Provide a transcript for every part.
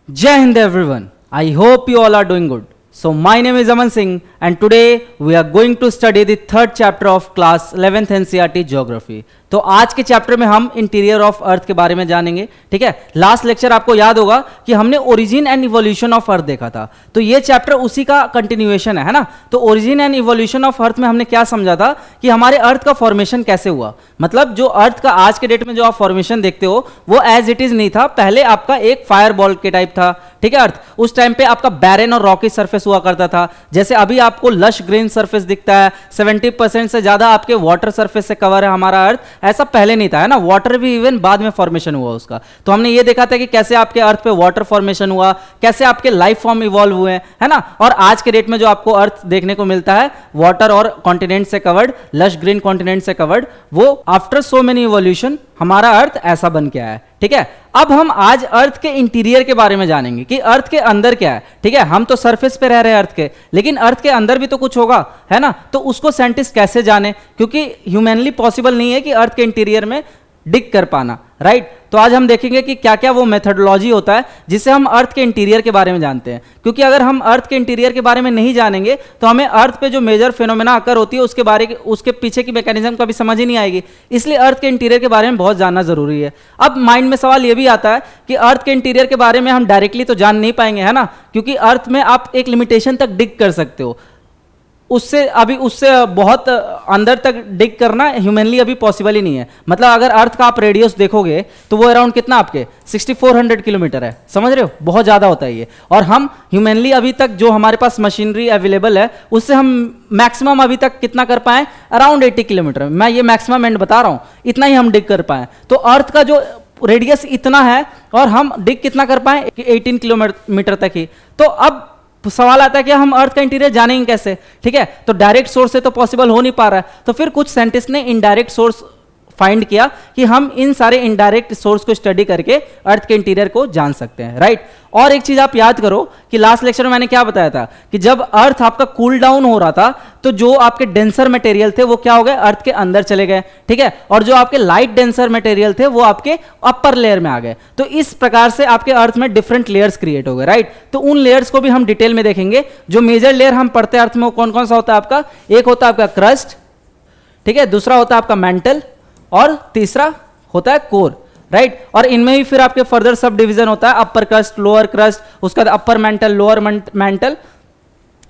Jai Hind everyone. I hope you all are doing good. So my name is Aman Singh and today we are going to study the third chapter of class 11th NCERT Geography. तो आज के chapter में हम interior of earth के बारे में जानेंगे. ठीक है, लास्ट लेक्चर आपको याद होगा कि हमने origin and evolution of earth देखा था. तो ये चैप्टर उसी का कंटिन्यूएशन है ना. तो origin and evolution of earth में हमने क्या समझा था कि हमारे अर्थ का फॉर्मेशन कैसे हुआ. मतलब जो अर्थ का आज के डेट में जो आप फॉर्मेशन देखते हो वो एज इट इज नहीं था. पहले आपका एक फायर बॉल के टाइप था. ठीक है, अर्थ उस टाइम पे आपका बैरन और रॉकी सरफेस हुआ करता था. जैसे अभी आपको लश ग्रीन सरफेस दिखता है, 70% से ज्यादा आपके वाटर सरफेस से कवर है हमारा अर्थ. ऐसा पहले नहीं था, है ना. वाटर भी इवन बाद में फॉर्मेशन हुआ उसका. तो हमने ये देखा था कि कैसे आपके अर्थ पे वाटर फॉर्मेशन हुआ, कैसे आपके लाइफ फॉर्म इवॉल्व हुए, है ना. और आज के डेट में जो आपको अर्थ देखने को मिलता है वाटर और कॉन्टिनेंट से कवर्ड, लश ग्रीन कॉन्टिनेंट से कवर्ड, वो आफ्टर सो मेनी इवोल्यूशन हमारा अर्थ ऐसा बन के आया है. ठीक है, अब हम आज अर्थ के इंटीरियर के बारे में जानेंगे कि अर्थ के अंदर क्या है. ठीक है, हम तो सरफेस पे रह रहे हैं अर्थ के, लेकिन अर्थ के अंदर भी तो कुछ होगा, है ना. तो उसको साइंटिस्ट कैसे जाने, क्योंकि ह्यूमनली पॉसिबल नहीं है कि अर्थ के इंटीरियर में डिग कर पाना. राइट, तो आज हम देखेंगे कि क्या क्या वो मेथडोलॉजी होता है जिससे हम अर्थ के इंटीरियर के बारे में जानते हैं. क्योंकि अगर हम अर्थ के इंटीरियर के बारे में नहीं जानेंगे तो हमें अर्थ पे जो मेजर फिनोमेना अकर होती है उसके पीछे की मैकेनिज्म का भी समझ ही नहीं आएगी. इसलिए अर्थ के इंटीरियर के बारे में बहुत जानना जरूरी है. अब माइंड में सवाल ये भी आता है कि अर्थ के इंटीरियर के बारे में हम डायरेक्टली तो जान नहीं पाएंगे, है ना. क्योंकि अर्थ में आप एक लिमिटेशन तक डिग कर सकते हो, उससे बहुत अंदर तक डिग करना ह्यूमनली अभी पॉसिबल ही नहीं है. मतलब अगर अर्थ का आप रेडियस देखोगे तो वो अराउंड कितना आपके 6400 किलोमीटर है. समझ रहे हो, बहुत ज्यादा होता है ये. और हम ह्यूमनली अभी तक जो हमारे पास मशीनरी अवेलेबल है उससे हम मैक्सिमम अभी तक कितना कर पाए, अराउंड 80 किलोमीटर. मैं ये मैक्सिमम एंड बता रहा हूं, इतना ही हम डिग कर पाए. तो अर्थ का जो रेडियस इतना है और हम डिग कितना कर पाए, 18 किलोमीटर तक ही. तो अब सवाल आता है कि हम अर्थ का इंटीरियर जानेंगे कैसे. ठीक है, तो डायरेक्ट सोर्स से तो पॉसिबल हो नहीं पा रहा है. तो फिर कुछ साइंटिस्ट ने इनडायरेक्ट सोर्स फाइंड किया कि हम इन सारे इनडायरेक्ट सोर्स को स्टडी करके अर्थ के इंटीरियर को जान सकते हैं. राइट, और एक चीज आप याद करो कि लास्ट लेक्चर में मैंने क्या बताया था कि जब अर्थ आपका कूल डाउन हो रहा था तो जो आपके डेंसर मटेरियल थे वो क्या हो गए, अर्थ के अंदर चले गए. ठीक है, और जो आपके लाइट डेंसर मटेरियल थे वो आपके अपर लेयर में आ गए. तो इस प्रकार से आपके अर्थ में डिफरेंट लेयर्स क्रिएट हो गए. राइट, तो उन लेयर्स को भी हम डिटेल में देखेंगे. जो मेजर लेयर हम पढ़ते हैं अर्थ में वो कौन कौन सा होता है आपका, एक होता है आपका क्रस्ट. ठीक है, दूसरा होता है आपका मेंटल और तीसरा होता है कोर. राइट, और इनमें ही फिर आपके फर्दर सब डिवीजन होता है, अपर क्रस्ट, लोअर क्रस्ट, उसका upper mantle, lower mantle,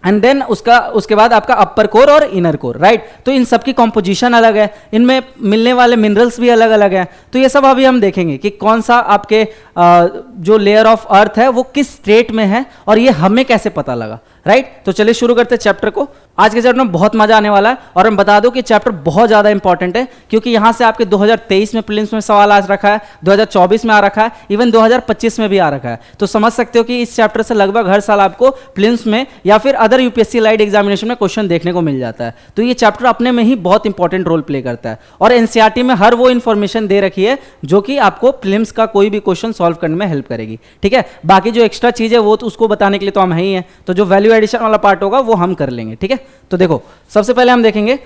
and then उसके बाद आपका अपर कोर और इनर कोर. राइट, तो इन सब की कॉम्पोजिशन अलग है, इनमें मिलने वाले मिनरल्स भी अलग अलग हैं. तो ये सब अभी हम देखेंगे कि कौन सा आपके जो लेयर ऑफ अर्थ है वो किस स्टेट में है और ये हमें कैसे पता लगा. राइट, तो चलिए शुरू करते हैं चैप्टर को. आज के चैप्टर में बहुत मजा आने वाला है और हम बता दो कि चैप्टर बहुत ज्यादा इंपॉर्टेंट है क्योंकि यहां से आपके 2023 में प्रीलिम्स में सवाल आ रखा है, 2024 में आ रखा है, इवन 2025 में भी आ रखा है. तो समझ सकते हो कि इस चैप्टर से लगभग हर साल आपको प्रीलिम्स में या फिर अदर यूपीएससी लाइट एग्जामिनेशन में क्वेश्चन देखने को मिल जाता है. तो ये चैप्टर अपने में ही बहुत इंपॉर्टेंट रोल प्ले करता है और एनसीईआरटी में हर वो इंफॉर्मेशन दे रखी है जो कि आपको प्रीलिम्स का कोई भी क्वेश्चन सॉल्व करने में हेल्प करेगी. ठीक है, बाकी जो एक्स्ट्रा चीज है वो तो उसको बताने के लिए तो हम ही हैं. तो जो वैल्यू एडिशन वाला पार्ट होगा वो हम कर लेंगे. ठीक है, तो देखो सबसे पहले हम देखेंगे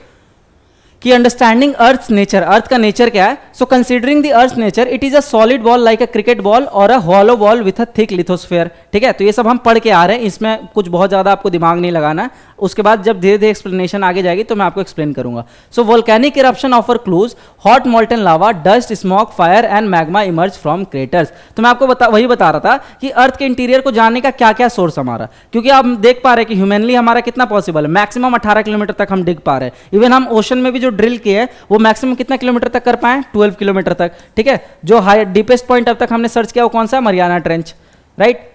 कि अंडरस्टैंडिंग अर्थ नेचर, अर्थ का नेचर क्या है. So considering the earth nature, it is a solid ball like a cricket ball और a hollow ball with a thick lithosphere. ठीक है, तो ये सब हम पढ़ के आ रहे हैं, इसमें कुछ बहुत ज्यादा आपको दिमाग नहीं लगाना है. उसके बाद जब धीरे धीरे एक्सप्लेनेशन आगे जाएगी तो मैं आपको एक्सप्लेन करूंगा. So volcanic eruption offer clues, hot molten lava, dust, smoke, fire and magma emerge from craters. तो मैं आपको वही बता रहा था कि अर्थ के इंटीरियर को जानने का क्या क्या सोर्स हमारा, क्योंकि आप देख पा रहे हैं कि ह्यूमनली हमारा कितना पॉसिबल है, मैक्सिमम 18 किलोमीटर तक हम डिग पा रहे हैं. इवन हम ओशन में भी जो ड्रिल किए हैं वो मैक्सिमम कितना किलोमीटर तक कर पाए, 12 किलोमीटर तक. ठीक है, जो हाई डीपेस्ट पॉइंट अब तक हमने सर्च किया वो कौन सा, मरियाना ट्रेंच. राइट,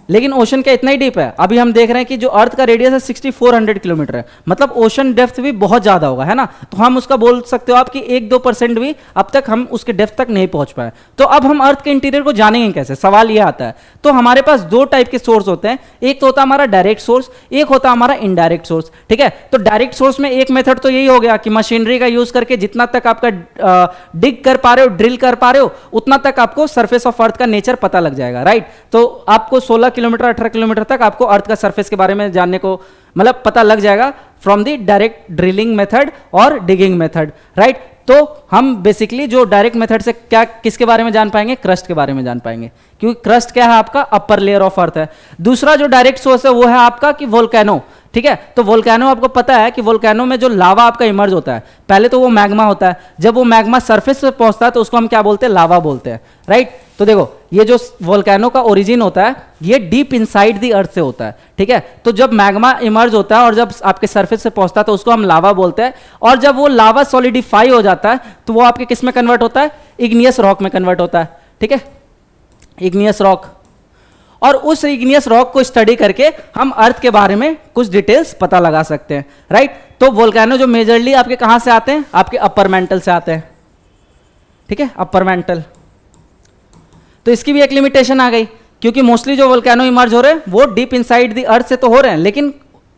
लेकिन ओशन का इतना ही डीप है. अभी हम देख रहे हैं कि जो अर्थ का रेडियस है 6400 किलोमीटर है, मतलब ओशन डेप्थ भी बहुत ज्यादा होगा, है ना. तो हम उसका बोल सकते हो आप कि 1-2% भी अब तक हम उसके डेप्थ तक नहीं पहुंच पाए. तो अब हम अर्थ के इंटीरियर को जानेंगे कैसे, सवाल यह आता है. तो हमारे पास दो टाइप के सोर्स होते हैं, एक तो होता है हमारा डायरेक्ट सोर्स, एक होता है हमारा इनडायरेक्ट सोर्स. ठीक है, तो डायरेक्ट सोर्स में एक मेथड तो यही हो गया कि मशीनरी का यूज करके जितना तक आपका डिग कर पा रहे हो, ड्रिल कर पा रहे हो, उतना तक आपको सरफेस ऑफ अर्थ का नेचर पता लग जाएगा. राइट, तो आपको 16 किलोमीटर 18 किलोमीटर तक आपको अर्थ का सरफेस के बारे में जानने को मतलब पता लग जाएगा from the direct drilling method और डिगिंग मेथड, राइट। तो हम बेसिकली जो डायरेक्ट मेथड से क्या किसके बारे में जान पाएंगे, क्रस्ट के बारे में जान पाएंगे, क्योंकि क्रस्ट क्या है आपका अपर लेयर ऑफ अर्थ है। दूसरा जो डायरेक्ट सोर्स है वो है आपका कि वोल्केनो, ठीक है। तो वोल्केनो आपको पता है कि वोल्केनो में जो लावा आपका इमर्ज होता है, पहले तो वो मैग्मा होता है, जब वो मैग्मा सरफेस पे पहुंचता है तो उसको हम क्या बोलते हैं, लावा बोलते हैं, राइट। तो देखो ये जो वोल्केनो का ओरिजिन होता है ये डीप इनसाइड दी अर्थ से होता है, ठीक है। तो जब मैग्मा इमर्ज होता है और जब आपके सरफेस से पहुंचता है तो उसको हम लावा बोलते हैं, और जब वो लावा सॉलिडिफाई हो जाता है तो वो आपके किस में कन्वर्ट होता है, इग्नियस रॉक में कन्वर्ट होता है, ठीक है, इग्नियस रॉक। और उस इग्नियस रॉक को स्टडी करके हम अर्थ के बारे में कुछ डिटेल्स पता लगा सकते हैं, राइट। तो वोल्केनो जो मेजरली आपके कहां से आते हैं, आपके अपर मेंटल से आते हैं, ठीक है, अपर मेंटल। तो इसकी भी एक लिमिटेशन आ गई, क्योंकि मोस्टली जो वोल्केनो इमर्ज हो रहे हैं वो डीप इनसाइड द अर्थ से तो हो रहे हैं, लेकिन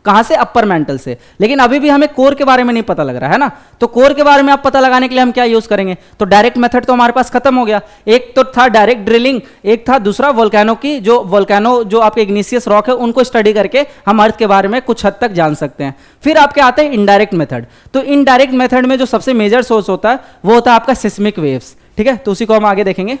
कहां से, अपर मेंटल से। लेकिन अभी भी हमें कोर के बारे में नहीं पता लग रहा है ना। तो कोर के बारे में आप पता लगाने के लिए हम क्या यूज करेंगे, तो डायरेक्ट मेथड तो हमारे पास खत्म हो गया। एक तो था डायरेक्ट ड्रिलिंग, एक था दूसरा वोल्केनो की जो वोल्केनो जो आपके इग्निशियस रॉक है उनको स्टडी करके हम अर्थ के बारे में कुछ हद तक जान सकते हैं। फिर आपके आते हैं इनडायरेक्ट मेथड। तो इनडायरेक्ट मेथड में जो सबसे मेजर सोर्स होता है वो होता है आपका सिस्मिक वेव्स, ठीक है। तो उसी को हम आगे देखेंगे।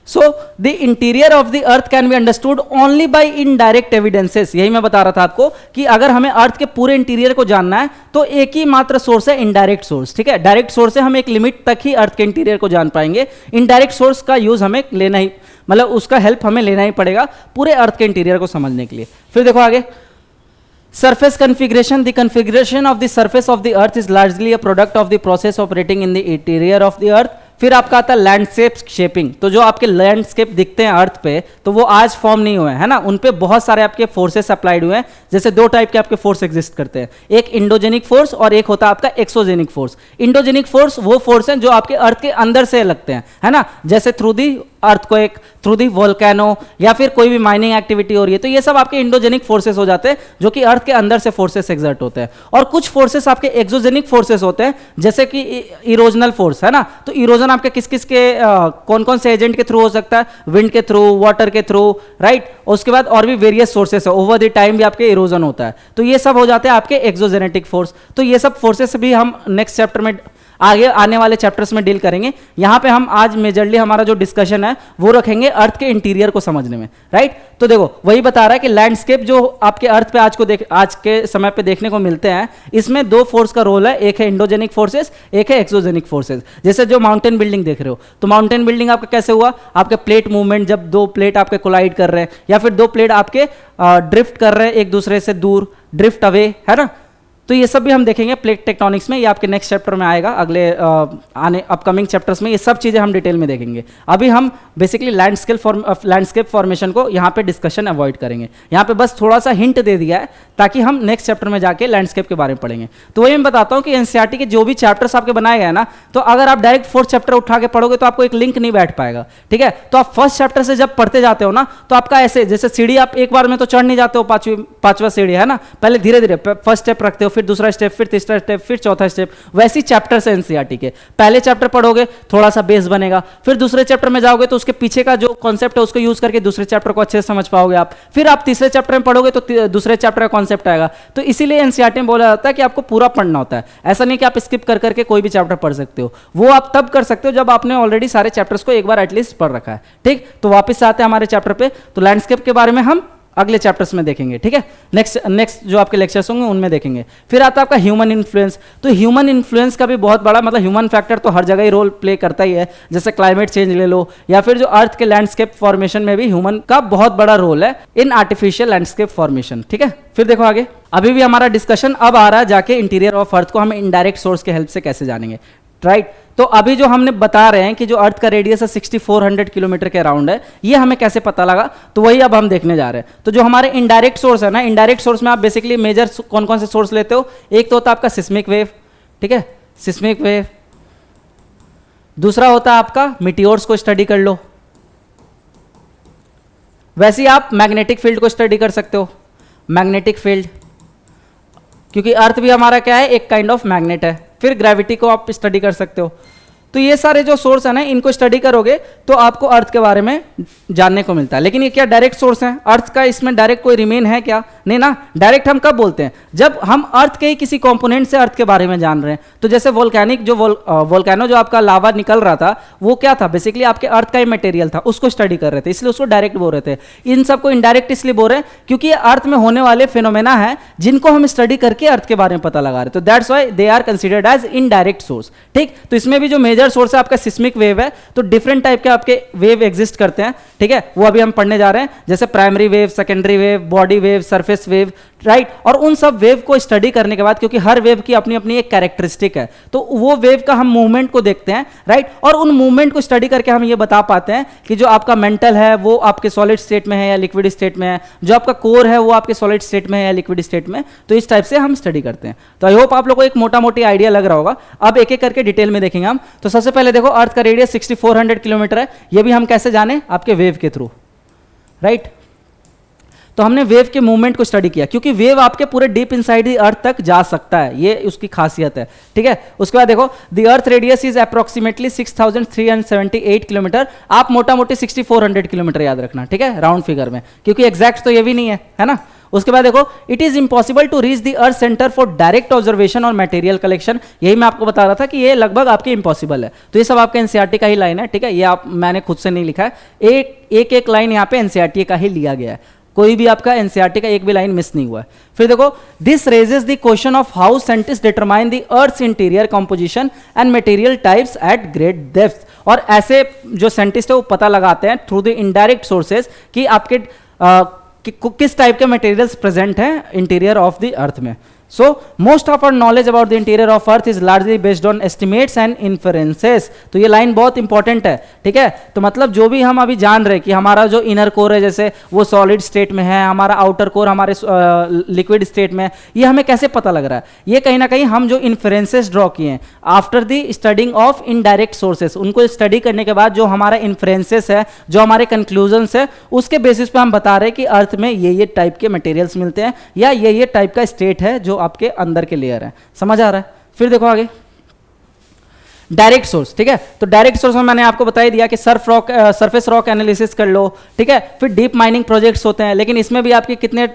So the interior of the earth can be understood only by indirect evidences। यही मैं बता रहा था आपको कि अगर हमें अर्थ के पूरे इंटीरियर को जानना है तो एक ही मात्र सोर्स है, इनडायरेक्ट सोर्स, ठीक है। डायरेक्ट सोर्स से हम एक लिमिट तक ही अर्थ के इंटीरियर को जान पाएंगे। इनडायरेक्ट सोर्स का यूज हमें लेना ही मतलब उसका हेल्प हमें लेना ही पड़ेगा पूरे अर्थ के इंटीरियर को समझने के लिए। फिर देखो आगे, surface configuration, the configuration of the surface of the earth is largely a product of the process operating in the interior of the earth। फिर आपका आता है लैंडस्केप शेपिंग। तो जो आपके लैंडस्केप दिखते हैं अर्थ पे तो वो आज फॉर्म नहीं हुए हैं, है ना, उन पे बहुत सारे आपके फोर्सेस अप्लाइड हुए हैं। जैसे दो टाइप के आपके फोर्स एग्जिस्ट करते हैं, एक इंडोजेनिक फोर्स और एक होता है आपका एक्सोजेनिक फोर्स। इंडोजेनिक फोर्स वो फोर्स हैं जो आपके अर्थ के अंदर से लगते हैं, है ना, जैसे through the earthquake, through the volcano, या फिर कोई भी माइनिंग एक्टिविटी हो रही है तो ये सब आपके इंडोजेनिक फोर्सेस हो जाते हैं जो कि अर्थ के अंदर से फोर्सेस एग्जर्ट होते हैं। और कुछ फोर्सेस आपके एक्सोजेनिक फोर्सेस होते हैं जैसे कि इरोजनल फोर्स, है ना। तो इरोजन आपके किस किस के कौन कौन से एजेंट के थ्रू हो सकता है, विंड के थ्रू, वाटर के थ्रू, राइट। उसके बाद और भी वेरियस सोर्सेस है, ओवर द टाइम भी आपके इरोजन होता है। तो ये सब हो जाते हैं आपके एक्सोजेनेटिक फोर्स। तो ये सब फोर्सेस भी हम नेक्स्ट चैप्टर में आगे आने वाले चैप्टर्स में डील करेंगे। यहां पे हम आज मेजरली हमारा जो डिस्कशन है वो रखेंगे अर्थ के इंटीरियर को समझने में, राइट। तो देखो वही बता रहा है कि लैंडस्केप जो आपके अर्थ पे आज के समय पे देखने को मिलते हैं, इसमें दो फोर्स का रोल है, एक है इंडोजेनिक फोर्सेस, एक है एक्सोजेनिक फोर्सेस। जैसे जो माउंटेन बिल्डिंग देख रहे हो, तो माउंटेन बिल्डिंग आपका कैसे हुआ, आपके प्लेट मूवमेंट, जब दो प्लेट आपके कोलाइड कर रहे हैं या फिर दो प्लेट आपके ड्रिफ्ट कर रहे हैं एक दूसरे से दूर, ड्रिफ्ट अवे, है ना। तो ये सब भी हम देखेंगे प्लेट टेक्टोनिक्स में, ये आपके नेक्स्ट चैप्टर में आएगा, अगले आने अपकमिंग चैप्टर्स में ये सब चीज़ें हम डिटेल में देखेंगे। अभी हम बेसिकली लैंडस्केप फॉर्मेशन को यहाँ पे डिस्कशन अवॉइड करेंगे। यहाँ पे बस थोड़ा सा हिंट दे दिया है ताकि हम नेक्स्ट चैप्टर में जाके लैंडस्केप के बारे में पढ़ेंगे। तो वही मैं बताता हूँ कि एनसीईआरटी के जो भी चैप्टर्स आपके बनाए गए हैं ना, तो अगर आप डायरेक्ट फोर्थ चैप्टर उठा के पढ़ोगे तो आपको एक लिंक नहीं बैठ पाएगा, ठीक है। तो आप फर्स्ट चैप्टर से जब पढ़ते जाते हो ना तो आपका ऐसे जैसे सीढ़ी आप एक बार में तो चढ़ नहीं जाते हो, पांचवा सीढ़ी, है ना, पहले धीरे धीरे फर्स्ट स्टेप रखते हो, फिर दूसरा स्टेप, फिर तीसरा स्टेप, फिर चौथा स्टेप, वैसी चैप्टर से एनसीईआरटी के। पहले चैप्टर पढ़ोगे थोड़ा सा बेस बनेगा, फिर दूसरे चैप्टर में जाओगे तो उसके पीछे का जो कॉन्सेप्ट है उसको यूज करके दूसरे चैप्टर को अच्छे से समझ पाओगे आप। फिर आप तीसरे चैप्टर में पढ़ोगे तो दूसरे चैप्टर का कॉन्सेप्ट आएगा। तो इसीलिए एनसीईआरटी में बोला जाता है कि आपको पूरा पढ़ना होता है। ऐसा नहीं कि आप स्किप कर करके कोई भी चैप्टर पढ़ सकते हो, वो आप तब कर सकते हो जब आपने ऑलरेडी सारे चैप्टर्स को एक बार एटलीस्ट पढ़ रखा है, ठीक। तो वापस आते हैं हमारे चैप्टर पे। तो लैंडस्केप के बारे में हम अगले चैप्टर्स में देखेंगे, ठीक है। नेक्स्ट जो आपके लेक्चर्स होंगे उनमें देखेंगे। फिर आता है आपका ह्यूमन इन्फ्लुएंस। तो ह्यूमन इन्फ्लुएंस का भी बहुत बड़ा मतलब ह्यूमन फैक्टर तो हर जगह ही रोल प्ले करता ही है, जैसे क्लाइमेट चेंज ले लो या फिर जो अर्थ के लैंडस्केप फॉर्मेशन में भी ह्यूमन का बहुत बड़ा रोल है इन आर्टिफिशियल लैंडस्केप फॉर्मेशन, ठीक है। फिर देखो आगे, अभी भी हमारा डिस्कशन अब आ रहा है जाके इंटीरियर ऑफ अर्थ को हम इनडायरेक्ट सोर्स के हेल्प से कैसे जानेंगे, राइट। तो अभी जो हमने बता रहे हैं कि जो अर्थ का रेडियस है 6400 किलोमीटर के अराउंड है, ये हमें कैसे पता लगा, तो वही अब हम देखने जा रहे हैं। तो जो हमारे इनडायरेक्ट सोर्स है ना, इनडायरेक्ट सोर्स में आप बेसिकली मेजर कौन कौन से सोर्स लेते हो, एक तो होता है आपका सिस्मिक वेव, ठीक है, सिस्मिक वेव। दूसरा होता है आपका मिटियोर्स को स्टडी कर लो, वैसे ही आप मैग्नेटिक फील्ड को स्टडी कर सकते हो, मैग्नेटिक फील्ड, क्योंकि अर्थ भी हमारा क्या है, एक काइंड ऑफ मैग्नेट है। फिर ग्रेविटी को आप स्टडी कर सकते हो। तो ये सारे जो सोर्स है ना, इनको स्टडी करोगे तो आपको अर्थ के बारे में जानने को मिलता है। लेकिन ये क्या डायरेक्ट सोर्स है? अर्थ का इसमें डायरेक्ट कोई रिमेन है क्या? नहीं ना। डायरेक्ट हम कब बोलते हैं? जब हम अर्थ के ही किसी कंपोनेंट से अर्थ के बारे में जान रहे हैं। तो जैसे वोल्केनिक जो वोल्केनो जो आपका लावा निकल रहा था, वो क्या था? बेसिकली आपके अर्थ का ही मटेरियल था, उसको स्टडी कर रहे थे, इसलिए उसको डायरेक्ट बोल रहे थे। इन सबको इनडायरेक्ट इसलिए बोल रहे हैं क्योंकि ये अर्थ में होने वाले फिनोमेना है जिनको हम स्टडी करके अर्थ के बारे में पता लगा रहे हैं। तो that's why they are considered as indirect source. ठीक, तो इसमें भी जो मेजर सोर्स है आपका सिस्मिक वेव है। तो डिफरेंट टाइप के आपके वेव एग्जिस्ट करते हैं, ठीक है, वो अभी हम पढ़ने जा रहे हैं, जैसे primary wave, secondary wave, body wave, surface wave, right. और उन सब वेव को स्टडी करने के बाद, क्योंकि हर वेव की अपनी अपनी एक कैरेक्टरिस्टिक है, तो वो वेव का हम मूवमेंट को देखते हैं, राइट। और उन मूवमेंट को स्टडी करके हम ये बता पाते हैं कि जो आपका मेंटल है वो आपके सॉलिड स्टेट में है या लिक्विड स्टेट में है, जो आपका कोर है वो आपके सॉलिड स्टेट में है या लिक्विड स्टेट में। तो इस टाइप से हम स्टडी करते हैं। तो आई होप आप लोगों को एक मोटा मोटी आइडिया लग रहा होगा। अब एक एक करके डिटेल में देखेंगे हम। तो सबसे पहले देखो, अर्थ का रेडियस 6400 किलोमीटर है। ये भी हम कैसे जाने? आपके वेव के थ्रू, राइट। तो हमने वेव के मूवमेंट को स्टडी किया, क्योंकि वेव आपके पूरे डीप इनसाइड द अर्थ तक जा सकता है, ये उसकी खासियत है, ठीक है। उसके बाद देखो, the earth radius is approximately 6378 kilometre. आप मोटा मोटी 6400 किलोमीटर याद रखना, ठीक है, राउंड फिगर में, क्योंकि एग्जैक्ट तो ये भी नहीं है ना। उसके बाद देखो, it is impossible to reach the earth centre for direct observation और मटेरियल कलेक्शन। यही मैं आपको बता रहा था कि ये लगभग आपके इंपॉसिबल है। तो ये सब आपके एनसीईआरटी का ही लाइन है, ठीक है, ये आप मैंने खुद से नहीं लिखा है। एक लाइन यहाँ पे एनसीईआरटी का ही लिया गया है, कोई भी आपका एनसीईआरटी का एक भी लाइन मिस नहीं हुआ है। फिर देखो, this raises the question of how scientist determine the earth's interior composition and material types at great depth. और ऐसे जो साइंटिस्ट है वो पता लगाते हैं थ्रू द इनडायरेक्ट सोर्सेज कि आपके किस टाइप के मटेरियल्स प्रेजेंट हैं इंटीरियर ऑफ द अर्थ में। So most of our knowledge about the interior of earth is largely based on estimates and inferences। तो ये लाइन बहुत इंपॉर्टेंट है, ठीक है। तो मतलब जो भी हम अभी जान रहे हैं कि हमारा जो इनर कोर है जैसे वो सॉलिड स्टेट में है, हमारा आउटर कोर हमारे लिक्विड स्टेट में है, ये हमें कैसे पता लग रहा है? ये कहीं ना कहीं हम जो इन्फ्रेंसेस ड्रॉ किए हैं after the studying of indirect sources, उनको स्टडी करने के बाद जो हमारा इन्फ्रेंसेस है, जो हमारे कंक्लूजन्स है, उसके बेसिस पे हम बता रहे हैं कि अर्थ में ये टाइप के मटेरियल्स मिलते हैं या ये टाइप का स्टेट है जो आपके अंदर के लेयर है। समझ आ रहा है? फिर देखो आगे, डायरेक्ट सोर्स, ठीक है। तो डायरेक्ट सोर्स में मैंने आपको बता ही दिया कि सरफेस रॉक एनालिसिस कर लो, ठीक है। फिर डीप माइनिंग प्रोजेक्ट्स होते हैं, लेकिन इसमें भी आपके कितने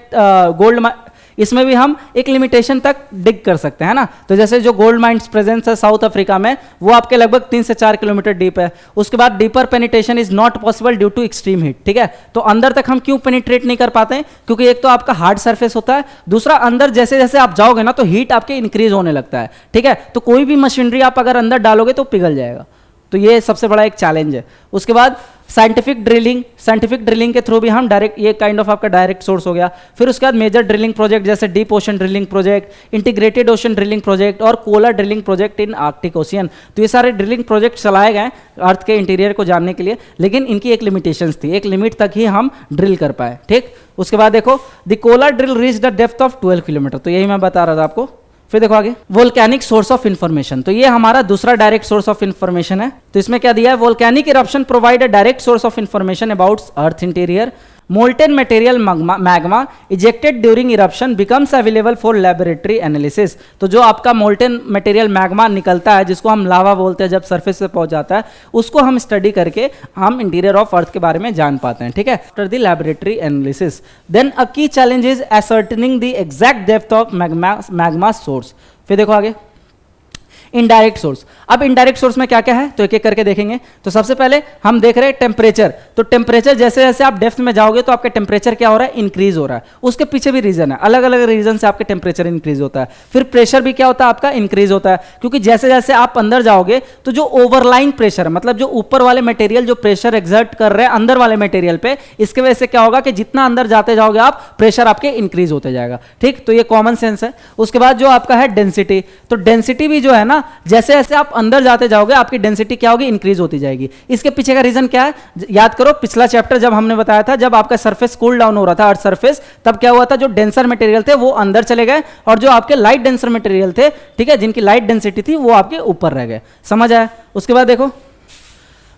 इसमें भी हम एक लिमिटेशन तक डिग कर सकते हैं ना। तो जैसे जो गोल्ड माइंस प्रेजेंस है साउथ अफ्रीका में, वो आपके लगभग 3 से 4 किलोमीटर डीप है। उसके बाद deeper penetration is not possible due to extreme heat, ठीक है। तो अंदर तक हम क्यों पेनिट्रेट नहीं कर पाते हैं? क्योंकि एक तो आपका हार्ड सरफेस होता है, दूसरा अंदर जैसे जैसे आप जाओगे ना तो हीट आपके इंक्रीज होने लगता है, ठीक है। तो कोई भी मशीनरी आप अगर अंदर डालोगे तो पिघल जाएगा। तो ये सबसे बड़ा एक चैलेंज है। उसके बाद साइंटिफिक ड्रिलिंग के थ्रू भी हम डायरेक्ट, ये काइंड ऑफ आपका डायरेक्ट सोर्स हो गया। फिर उसके बाद मेजर ड्रिलिंग प्रोजेक्ट जैसे deep ocean drilling project, integrated ocean drilling project और Kola drilling project in Arctic ocean. तो ये सारे ड्रिलिंग प्रोजेक्ट चलाए गए अर्थ के इंटीरियर को जानने के लिए, लेकिन इनकी एक लिमिटेशंस थी, एक लिमिट तक ही हम ड्रिल कर पाए, ठीक। उसके बाद देखो, the Kola drill reach the depth of 12 kilometre. तो यही मैं बता रहा था आपको। फिर देखो आगे, वोल्केनिक सोर्स ऑफ इंफॉर्मेशन। तो ये हमारा दूसरा डायरेक्ट सोर्स ऑफ इंफॉर्मेशन है। तो इसमें क्या दिया है? Volcanic eruption provide a direct source of information about earth interior. Molten material magma ejected during eruption becomes available for laboratory analysis. तो जो आपका मोल्टेन मटेरियल मैग्मा निकलता है, जिसको हम लावा बोलते हैं, जब सरफेस पे पहुंच जाता है, उसको हम स्टडी करके हम इंटीरियर ऑफ अर्थ के बारे में जान पाते हैं, ठीक है, after the laboratory analysis. Then a key challenge is ascertaining the exact depth of magma source. फिर देखो आगे, इनडायरेक्ट सोर्स। अब इनडायरेक्ट सोर्स में क्या क्या है तो एक एक करके देखेंगे। तो सबसे पहले हम देख रहे हैं टेम्परेचर। तो टेम्परेचर जैसे जैसे आप डेप्थ में जाओगे तो आपका टेम्परेचर क्या हो रहा है? इंक्रीज हो रहा है। उसके पीछे भी रीजन है, अलग अलग रीजन से आपके टेम्परेचर इंक्रीज होता है। फिर प्रेशर भी क्या होता है? आपका इंक्रीज होता है, क्योंकि जैसे जैसे आप अंदर जाओगे तो जो ओवरलाइंग प्रेशर है, मतलब जो ऊपर वाले मटेरियल जो प्रेशर एक्सर्ट कर रहे हैं अंदर वाले मटेरियल पे, इसके वजह से क्या होगा कि जितना अंदर जाते जाओगे आप, प्रेशर आपके इंक्रीज होते जाएगा, ठीक। तो ये कॉमन सेंस है। उसके बाद जो आपका है डेंसिटी। तो डेंसिटी भी जो है ना, जैसे जैसे आप अंदर जाते जाओगे आपकी डेंसिटी क्या होगी? इंक्रीज होती जाएगी। इसके पीछे का रीजन क्या है? याद करो, पिछला चैप्टर जब हमने बताया था, जब आपका सरफेस कूल डाउन हो रहा था, अर्थ सरफेस, तब क्या हुआ था? जो डेंसर मटेरियल थे वो अंदर चले गए और जो आपके लाइट डेंसर मटेरियल थे, ठीक है, जिनकी लाइट डेंसिटी थी, वो आपके ऊपर रह गए। समझ आया? उसके बाद देखो,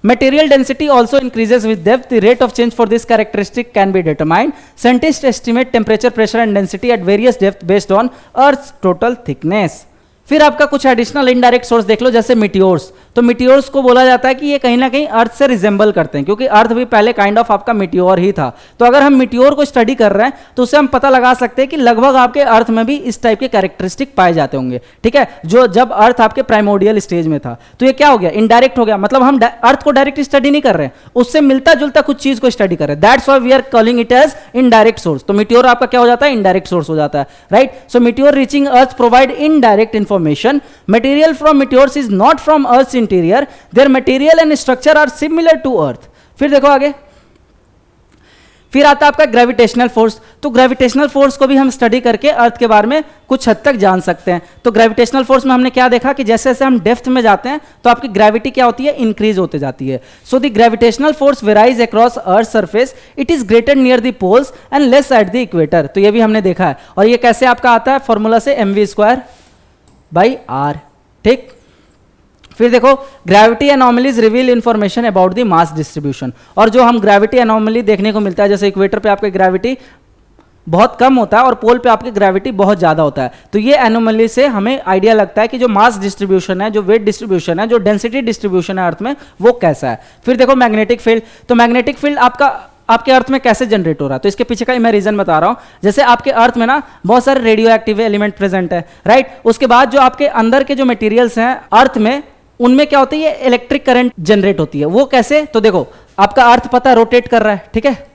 material density also increases with depth. The rate of change for this characteristic can be determined. Scientists estimate temperature, pressure and density at various depths based on Earth's total thickness. फिर आपका कुछ एडिशनल इनडायरेक्ट सोर्स देख लो, जैसे meteors. तो meteors को बोला जाता है कि ये कहीं ना कहीं अर्थ से रिजेंबल करते हैं, क्योंकि अर्थ भी पहले काइंड ऑफ आपका मिटियोर ही था। तो अगर हम मिटियोर को स्टडी कर रहे हैं तो उससे हम पता लगा सकते हैं कि लगभग आपके अर्थ में भी इस टाइप के कैरेक्टरिस्टिक पाए जाते होंगे, ठीक है, जो जब अर्थ आपके प्राइमोडियल स्टेज में था। तो ये क्या हो गया, इनडायरेक्ट हो गया, मतलब हम अर्थ को डायरेक्ट स्टडी नहीं कर रहे हैं, उससे मिलता जुलता कुछ चीज को स्टडी कर रहे हैं। That's why we are calling it as indirect source. तो मिटियोर आपका क्या हो जाता है, इनडायरेक्ट सोर्स हो जाता है, right. So meteor reaching earth provide indirect information. Material from meteors is not from earth interior, their material and structure are similar to earth. फिर देखो आगे, फिर आता है आपका ग्रेविटेशनल फोर्स। तो ग्रेविटेशनल फोर्स को भी हम स्टडी करके अर्थ के बारे में कुछ हद तक जान सकते हैं। तो ग्रेविटेशनल फोर्स में हमने क्या देखा कि जैसे जैसे हम डेप्थ में जाते हैं तो आपकी ग्रेविटी क्या होती है, इंक्रीज होते जाती है। So the gravitational force varies across earth surface, it is greater near the poles and less at the equator. तो ये भी हमने देखा है, और ये कैसे आपका आता है, फॉर्मूला से mv²/r, ठीक। फिर देखो, gravity anomalies reveal information about the mass distribution. और जो हम ग्रेविटी एनोमली देखने को मिलता है, जैसे इक्वेटर पे आपके ग्रेविटी बहुत कम होता है और पोल पे आपकी ग्रेविटी बहुत ज़्यादा होता है, तो ये एनोमली से हमें आइडिया लगता है कि जो मास डिस्ट्रीब्यूशन है, जो वेट डिस्ट्रीब्यूशन है, जो डेंसिटी डिस्ट्रीब्यूशन है अर्थ में, वो कैसा है। फिर देखो मैग्नेटिक फील्ड। तो मैग्नेटिक फील्ड आपके अर्थ में कैसे जनरेट हो रहा है, तो इसके पीछे का मैं रीजन बता रहा हूं। जैसे आपके अर्थ में ना बहुत सारे रेडियो एक्टिव एलिमेंट प्रेजेंट है, राइट। उसके बाद जो आपके अंदर के जो मटेरियल्स हैं अर्थ में, उनमें क्या होती है, इलेक्ट्रिक करंट जनरेट होती है। वो कैसे, तो देखो आपका अर्थ पता रोटेट कर रहा है, ठीक है,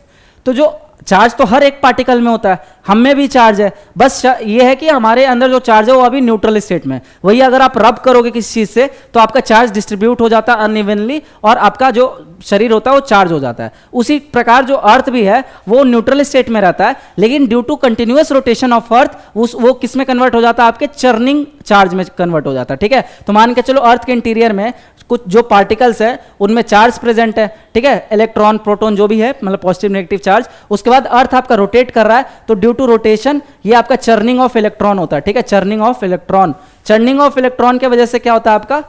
तो जो चार्ज तो हर एक पार्टिकल में होता है, हम में भी चार्ज है, बस ये है कि हमारे अंदर जो चार्ज है वो अभी न्यूट्रल स्टेट में। वही अगर आप रब करोगे किसी चीज से तो आपका चार्ज डिस्ट्रीब्यूट हो जाता है अनइवनली, और आपका जो शरीर होता है वो चार्ज हो जाता है। उसी प्रकार जो अर्थ भी है वो न्यूट्रल स्टेट में रहता है, लेकिन due to continuous rotation of earth वो किस में कन्वर्ट हो जाता है, आपके चर्निंग चार्ज में कन्वर्ट हो जाता है, ठीक है। तो मान के चलो अर्थ के इंटीरियर में कुछ जो पार्टिकल्स है उनमें चार्ज प्रेजेंट है, ठीक है, इलेक्ट्रॉन प्रोटॉन जो भी है, मतलब पॉजिटिव नेगेटिव चार्ज। उसके बाद अर्थ आपका रोटेट कर रहा है, तो ड्यू टू रोटेशन ये आपका चर्निंग ऑफ इलेक्ट्रॉन होता है, ठीक है, churning of electron. Churning of electron की वजह से क्या होता है, आपका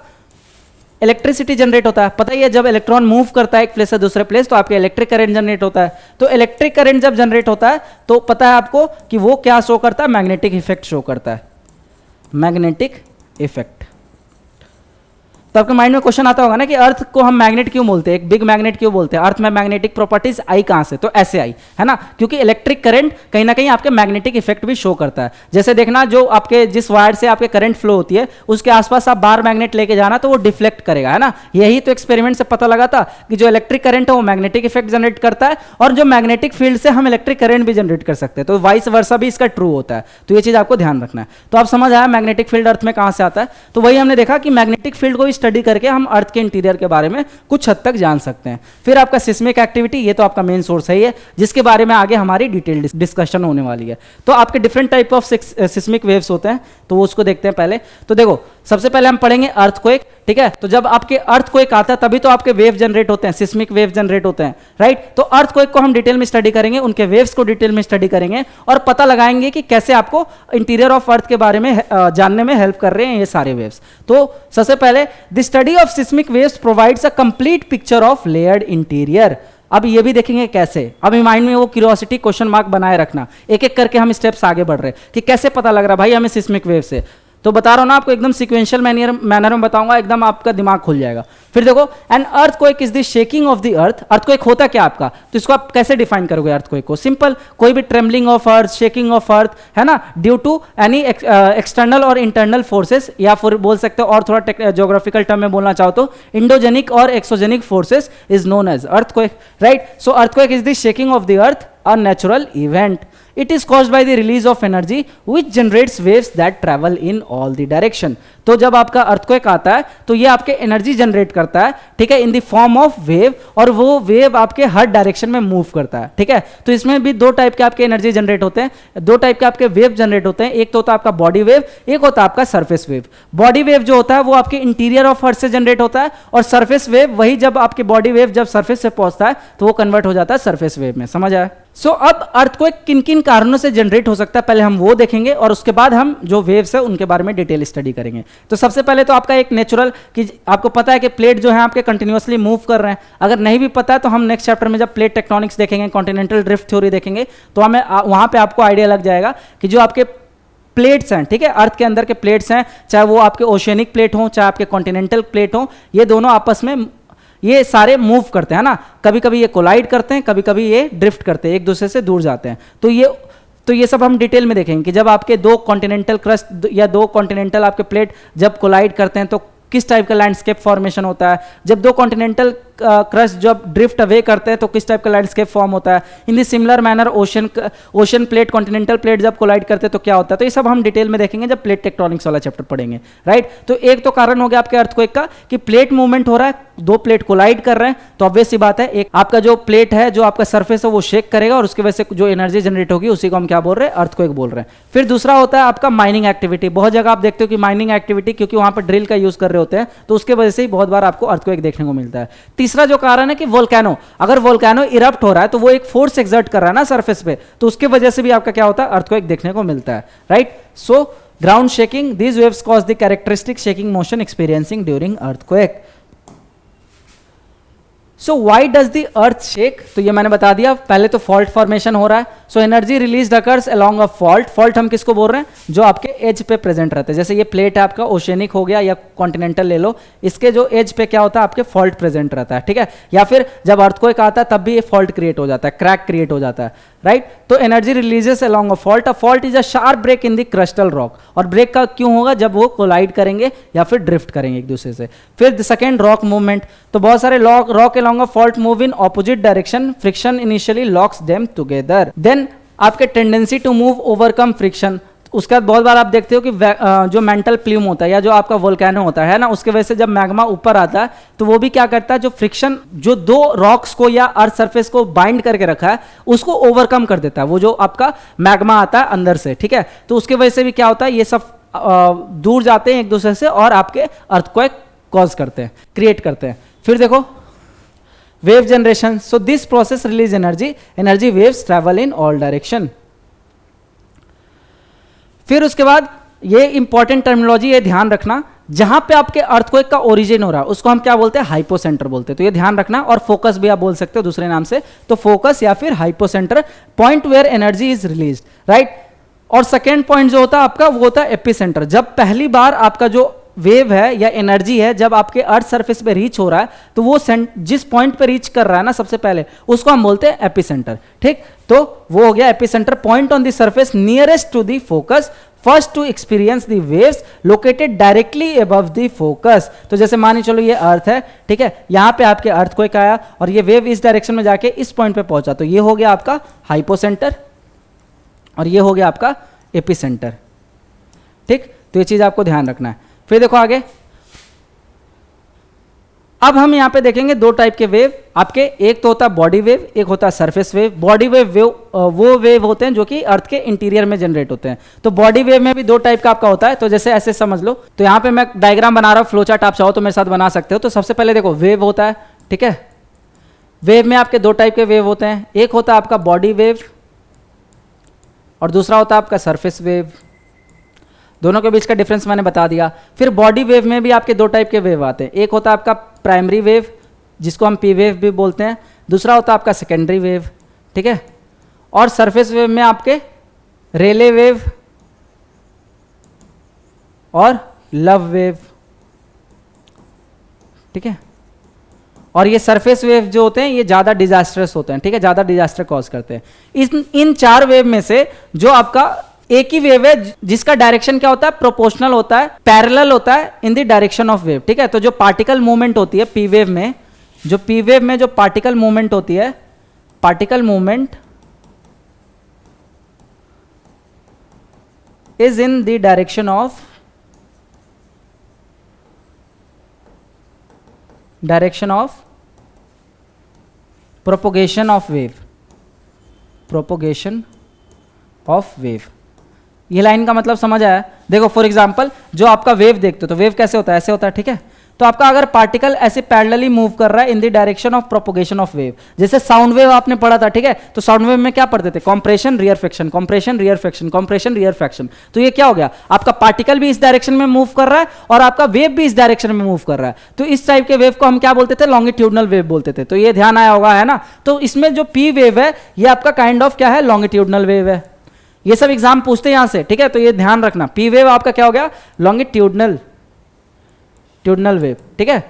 इलेक्ट्रिसिटी जनरेट होता है। पता ही है, जब इलेक्ट्रॉन मूव करता है एक प्लेस से दूसरे प्लेस तो आपके इलेक्ट्रिक करंट जनरेट होता है। तो इलेक्ट्रिक करंट जब जनरेट होता है तो पता है आपको कि वो क्या शो करता है, मैग्नेटिक इफेक्ट शो करता है, मैग्नेटिक इफेक्ट। तो आपके माइंड में क्वेश्चन आता होगा ना कि अर्थ को हम मैग्नेट क्यों बोलते हैं, एक बिग मैग्नेट क्यों बोलते हैं, अर्थ में मैग्नेटिक प्रॉपर्टीज आई कहां से, तो ऐसे आई है ना, क्योंकि इलेक्ट्रिक करंट कहीं ना कहीं आपके मैग्नेटिक इफेक्ट भी शो करता है। जैसे देखना, जो आपके जिस वायर से आपके करंट फ्लो होती है उसके आसपास आप बार मैग्नेट लेके जाना तो वो डिफ्लेक्ट करेगा, है ना। यही तो एक्सपेरिमेंट से पता लगा था कि जो इलेक्ट्रिक करंट है वो मैग्नेटिक इफेक्ट जनरेट करता है, और जो मैग्नेटिक फील्ड से हम इलेक्ट्रिक करंट भी जनरेट कर सकते हैं, तो वाइस वर्सा भी इसका ट्रू होता है। तो ये चीज आपको ध्यान रखना है। तो आप समझ आया मैग्नेटिक फील्ड अर्थ में कहां से आता है। तो वही हमने देखा कि मैग्नेटिक फील्ड को भी स्टडी करके हम अर्थ के इंटीरियर के बारे में कुछ हद तक जान सकते हैं। फिर आपका सिस्मिक एक्टिविटी, ये तो आपका मेन सोर्स है, जिसके बारे में आगे हमारी डिटेल डिस्कशन होने वाली है। तो आपके different type of seismic waves होते हैं, तो वो उसको देखते हैं पहले। तो देखो, सबसे पहले हम पढ़ेंगे अर्थक्वेक, ठीक है। तो जब आपके अर्थक्वेक आता है तभी तो आपके वेव जनरेट होते हैं, सिस्मिक वेव जनरेट होते हैं, राइट। तो अर्थक्वेक को हम डिटेल में स्टडी करेंगे, उनके वेव्स को डिटेल में स्टडी करेंगे और पता लगाएंगे कि कैसे आपको इंटीरियर ऑफ अर्थ के बारे में जानने में हेल्प कर रहे हैं ये सारे वेव्स। तो सबसे पहले, the study of seismic waves provides a complete picture of layered interior. अब ये भी देखेंगे कैसे। अभी माइंड में वो क्यूरियोसिटी क्वेश्चन मार्क बनाए रखना, एक एक करके हम स्टेप्स आगे बढ़ रहे हैं कि कैसे पता लग रहा है भाई हमें सिस्मिक वेव से। तो बता रहा हूं ना आपको, एकदम सीक्वेंशियल मैनर में बताऊंगा, एकदम आपका दिमाग खुल जाएगा। फिर देखो, an earthquake is the shaking of the earth. Earthquake होता क्या आपका, तो इसको आप कैसे डिफाइन करोगे अर्थक्वेक को, सिंपल, कोई भी trembling of earth, shaking of earth, है ना, ड्यू टू एनी एक्सटर्नल और इंटरनल फोर्सेस, या फिर बोल सकते हो और थोड़ा ज्योग्राफिकल टर्म में बोलना चाहो तो इंडोजेनिक और exogenic forces is known as earthquake, right. So earthquake is the shaking of the earth, a natural event. It is caused by the release of energy which generates waves that travel in all the direction. तो जब आपका earthquake आता है तो ये आपके energy generate करता है, ठीक है, in the form of wave, और वो वेव आपके हर डायरेक्शन में मूव करता है, ठीक है। तो इसमें भी दो टाइप के आपके एनर्जी जनरेट होते हैं, दो टाइप के आपके वेव जनरेट होते हैं। एक तो होता है आपका बॉडी वेव, एक होता है आपका सरफेस वेव। बॉडी वेव जो होता है वो आपके इंटीरियर ऑफ अर्थ से जनरेट होता है, और सरफेस वेव वही जब आपके बॉडी वेव जब सरफेस से पहुंचता है तो वो कन्वर्ट हो जाता है सरफेस वेव में। समझ आया। सो अब अर्थक्वेक किन किन कारणों से जनरेट हो सकता है पहले हम वो देखेंगे, और उसके बाद हम जो वेव्स है उनके बारे में डिटेल स्टडी करेंगे। तो सबसे पहले तो आपका एक नेचुरल, कि आपको पता है कि प्लेट जो है आपके कंटिन्यूअसली मूव कर रहे हैं। अगर नहीं भी पता है तो हम नेक्स्ट चैप्टर में जब प्लेट टेक्टोनिक्स देखेंगे, कॉन्टिनेंटल ड्रिफ्ट थ्योरी देखेंगे, तो हमें वहां पे आपको आइडिया लग जाएगा कि जो आपके प्लेट्स हैं, ठीक है, अर्थ के अंदर के प्लेट्स हैं, चाहे वो आपके ओशियनिक प्लेट हों, चाहे आपके कॉन्टिनेंटल प्लेट हों, ये दोनों आपस में ये सारे मूव करते हैं ना, कभी कभी ये कोलाइड करते हैं, कभी कभी ये ड्रिफ्ट करते हैं, एक दूसरे से दूर जाते हैं। तो ये सब हम डिटेल में देखेंगे कि जब आपके दो कॉन्टिनेंटल क्रस्ट या दो कॉन्टिनेंटल आपके प्लेट जब कोलाइड करते हैं तो किस टाइप का लैंडस्केप फॉर्मेशन होता है, जब दो कॉन्टिनेंटल क्रस्ट जब ड्रिफ्ट अवे करते हैं तो किस टाइप का लैंडस्केप फॉर्म होता है। In the similar manner ocean plate continental plate जब कोलाइड करते हैं तो क्या होता है। तो ये सब हम डिटेल में देखेंगे जब प्लेट टेक्टोनिक्स वाला चैप्टर पढ़ेंगे, राइट। तो एक तो कारण हो गया आपके अर्थक्वेक का कि प्लेट मूवमेंट हो रहा है, दो प्लेट कोलाइड कर रहे हैं, तो ऑब्वियस सी बात है एक आपका जो प्लेट है, जो आपका सरफेस है वो शेक करेगा और उसकी वजह से जो एनर्जी जनरेट होगी उसी को हम क्या बोल रहे हैं, अर्थक्वेक बोल रहे हैं। फिर दूसरा होता है आपका माइनिंग एक्टिविटी। बहुत जगह आप देखते हो कि माइनिंग एक्टिविटी, क्योंकि वहां पर ड्रिल का यूज कर रहे होते हैं तो उसके वजह से ही बहुत बार आपको अर्थक्वेक देखने को मिलता है। तीसरा जो कारण है कि वोल्केनो, अगर वोल्केनो इरप्ट हो रहा है तो वो एक फोर्स एक्सर्ट कर रहा है ना सरफेस पे, तो उसके वजह से भी आपका क्या होता है, अर्थक्वेक देखने को मिलता है, right. So ground shaking, these waves cause the characteristic shaking motion experiencing during earthquake. So why does the earth shake, तो ये मैंने बता दिया, पहले तो फॉल्ट फॉर्मेशन हो रहा है। So energy release occurs along a fault. Fault हम किसको बोल रहे हैं, जो आपके एज पे प्रेजेंट रहते हैं। जैसे ये प्लेट है आपका, ओशियनिक हो गया या कॉन्टिनेंटल ले लो, इसके जो एज पे क्या होता है, आपके फॉल्ट प्रेजेंट रहता है, ठीक है। या फिर जब अर्थक्वेक आता है तब भी ये फॉल्ट क्रिएट हो जाता है, क्रैक क्रिएट हो जाता है, राइट। तो energy releases along a fault. A fault is a sharp break in the crystal rock. और ब्रेक का क्यों होगा, जब वो कोलाइड करेंगे या फिर ड्रिफ्ट करेंगे एक दूसरे से। फिर सेकेंड, रॉक मूवमेंट। तो बहुत सारे rock along a fault move in opposite direction, friction initially locks them together. Then आपके tendency to move overcome friction. उसके बाद बहुत बार आप देखते हो कि जो मेंटल प्ल्यूम होता है या जो आपका वोल्केनो होता है ना, उसके वजह से जब मैग्मा ऊपर आता है तो वो भी क्या करता है, जो फ्रिक्शन जो दो रॉक्स को या अर्थ सरफेस को बाइंड करके रखा है उसको ओवरकम कर देता है, वो जो आपका मैग्मा आता है अंदर से, ठीक है। तो उसके वजह से भी क्या होता है, ये सब दूर जाते हैं एक दूसरे से और आपके अर्थक्वेक कॉज करते हैं, क्रिएट करते हैं। फिर देखो wave generation. So this process release energy waves travel in all direction. फिर उसके बाद ये इंपॉर्टेंट टर्मिनोलॉजी, ये ध्यान रखना, जहां पे आपके अर्थक्वेक का ओरिजिन हो रहा है उसको हम क्या बोलते हैं, हाइपोसेंटर बोलते हैं। तो ये ध्यान रखना। और फोकस भी आप बोल सकते हो दूसरे नाम से, तो फोकस या फिर hypocentre, point where energy is release, right. और सेकेंड पॉइंट जो होता है आपका वो होता है एपिसेंटर। जब पहली बार आपका जो वेव है या एनर्जी है जब आपके अर्थ सरफेस पे रीच हो रहा है तो वो जिस पॉइंट पे रीच कर रहा है ना सबसे पहले, उसको हम बोलते हैं एपिसेंटर, ठीक। तो वो हो गया epicentre, point on the surface nearest to the focus, first to experience the waves located directly above the focus. तो जैसे मान चलो ये अर्थ है, ठीक है, यहां पे आपके अर्थक्वेक आया और ये वेव इस डायरेक्शन में जाके इस पॉइंट पे पहुंचा, तो ये हो गया आपका हाइपोसेंटर और ये हो गया आपका एपिसेंटर, ठीक। तो ये चीज आपको ध्यान रखना है। फिर देखो आगे, अब हम यहां पे देखेंगे दो टाइप के वेव आपके, एक तो होता है बॉडी वेव, एक होता है सरफेस वेव। बॉडी वेव वो वेव होते हैं जो कि अर्थ के इंटीरियर में जनरेट होते हैं। तो बॉडी वेव में भी दो टाइप का आपका होता है। तो जैसे ऐसे समझ लो, तो यहां पे मैं डायग्राम बना रहा हूं, फ्लो चार्ट आप चाहो तो मेरे साथ बना सकते हो। तो सबसे पहले देखो वेव होता है, ठीक है। वेव में आपके दो टाइप के वेव होते हैं, एक होता है आपका बॉडी वेव और दूसरा होता है आपका सरफेस वेव। दोनों के बीच का डिफरेंस मैंने बता दिया। फिर बॉडी वेव में भी आपके दो टाइप के वेव आते हैं, एक होता है आपका प्राइमरी वेव जिसको हम पी वेव भी बोलते हैं, दूसरा होता है आपका सेकेंडरी वेव, ठीक है। और सरफेस वेव में आपके रेले वेव और लव वेव, ठीक है। और ये सरफेस वेव जो होते हैं ये ज्यादा डिजास्टरस होते हैं, ठीक है, ज्यादा डिजास्टर कॉज करते हैं। इन चार वेव में से जो आपका एक ही वेव है जिसका डायरेक्शन क्या होता है, प्रोपोर्शनल होता है, पैरेलल होता है इन द डायरेक्शन ऑफ वेव, ठीक है। तो जो पार्टिकल मूवमेंट होती है पी वेव में, जो पी वेव में जो पार्टिकल मूवमेंट होती है, particle movement is in the direction of propagation of wave. ये लाइन का मतलब समझ आया। देखो फॉर एग्जांपल जो आपका वेव देखते हो तो वेव कैसे होता है, ऐसे होता है, ठीक है। तो आपका अगर पार्टिकल ऐसे पैरेलली मूव कर रहा है इन the direction of propagation of wave, जैसे साउंड वेव आपने पढ़ा था, ठीक है। तो साउंड वेव में क्या पढ़ते थे, compression rear friction, compression rear friction, compression rear friction. तो ये क्या हो गया, आपका पार्टिकल भी इस डायरेक्शन में मूव कर रहा है और आपका वेव भी इस डायरेक्शन में मूव कर रहा है। तो इस टाइप के वेव को हम क्या बोलते थे, लॉन्गिट्यूडनल वेव बोलते थे। तो ये ध्यान आया होगा, है ना। तो इसमें जो पी वेव है ये आपका काइंड ऑफ क्या है, लॉन्गिट्यूडनल वेव है। ये सब एग्जाम पूछते हैं यहां से, ठीक है। तो ये ध्यान रखना, पी वेव आपका क्या हो गया, लॉन्गिट्यूडनल ट्यूडनल वेव, ठीक है।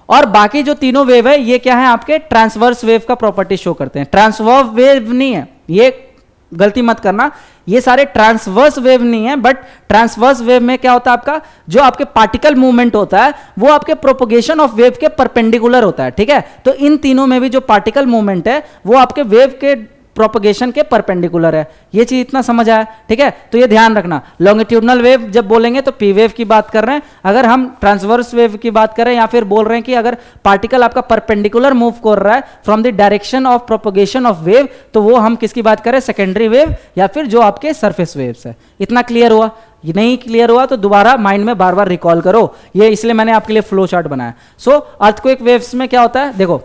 और बाकी जो तीनों वेव है ये क्या है, आपके ट्रांसवर्स वेव का प्रॉपर्टी शो करते हैं। ट्रांसवर्स वेव नहीं है, ये गलती मत करना, ये सारे ट्रांसवर्स वेव नहीं है, बट ट्रांसवर्स वेव में क्या होता है, आपका जो आपके पार्टिकल मूवमेंट होता है वो आपके प्रोपोगेशन ऑफ वेव के परपेंडिकुलर होता है, ठीक है। तो इन तीनों में भी जो पार्टिकल मूवमेंट है वो आपके वेव के प्रोपोगेशन के परपेंडिकुलर है। ये चीज इतना समझ आया, ठीक है। तो ये ध्यान रखना, लॉन्गिट्यूडनल वेव जब बोलेंगे तो पी वेव की बात कर रहे हैं, अगर हम ट्रांसवर्स वेव की बात करें या फिर बोल रहे हैं कि अगर पार्टिकल आपका परपेंडिकुलर मूव कर रहा है from the direction of propagation of wave, तो वो हम किसकी बात करें, सेकेंडरी वेव या फिर जो आपके सरफेस वेव्स है। इतना क्लियर हुआ? ये नहीं क्लियर हुआ तो दोबारा माइंड में बार बार रिकॉल करो, ये इसलिए मैंने आपके लिए फ्लो चार्ट बनाया। सो अर्थक्वेक वेव्स में क्या होता है, देखो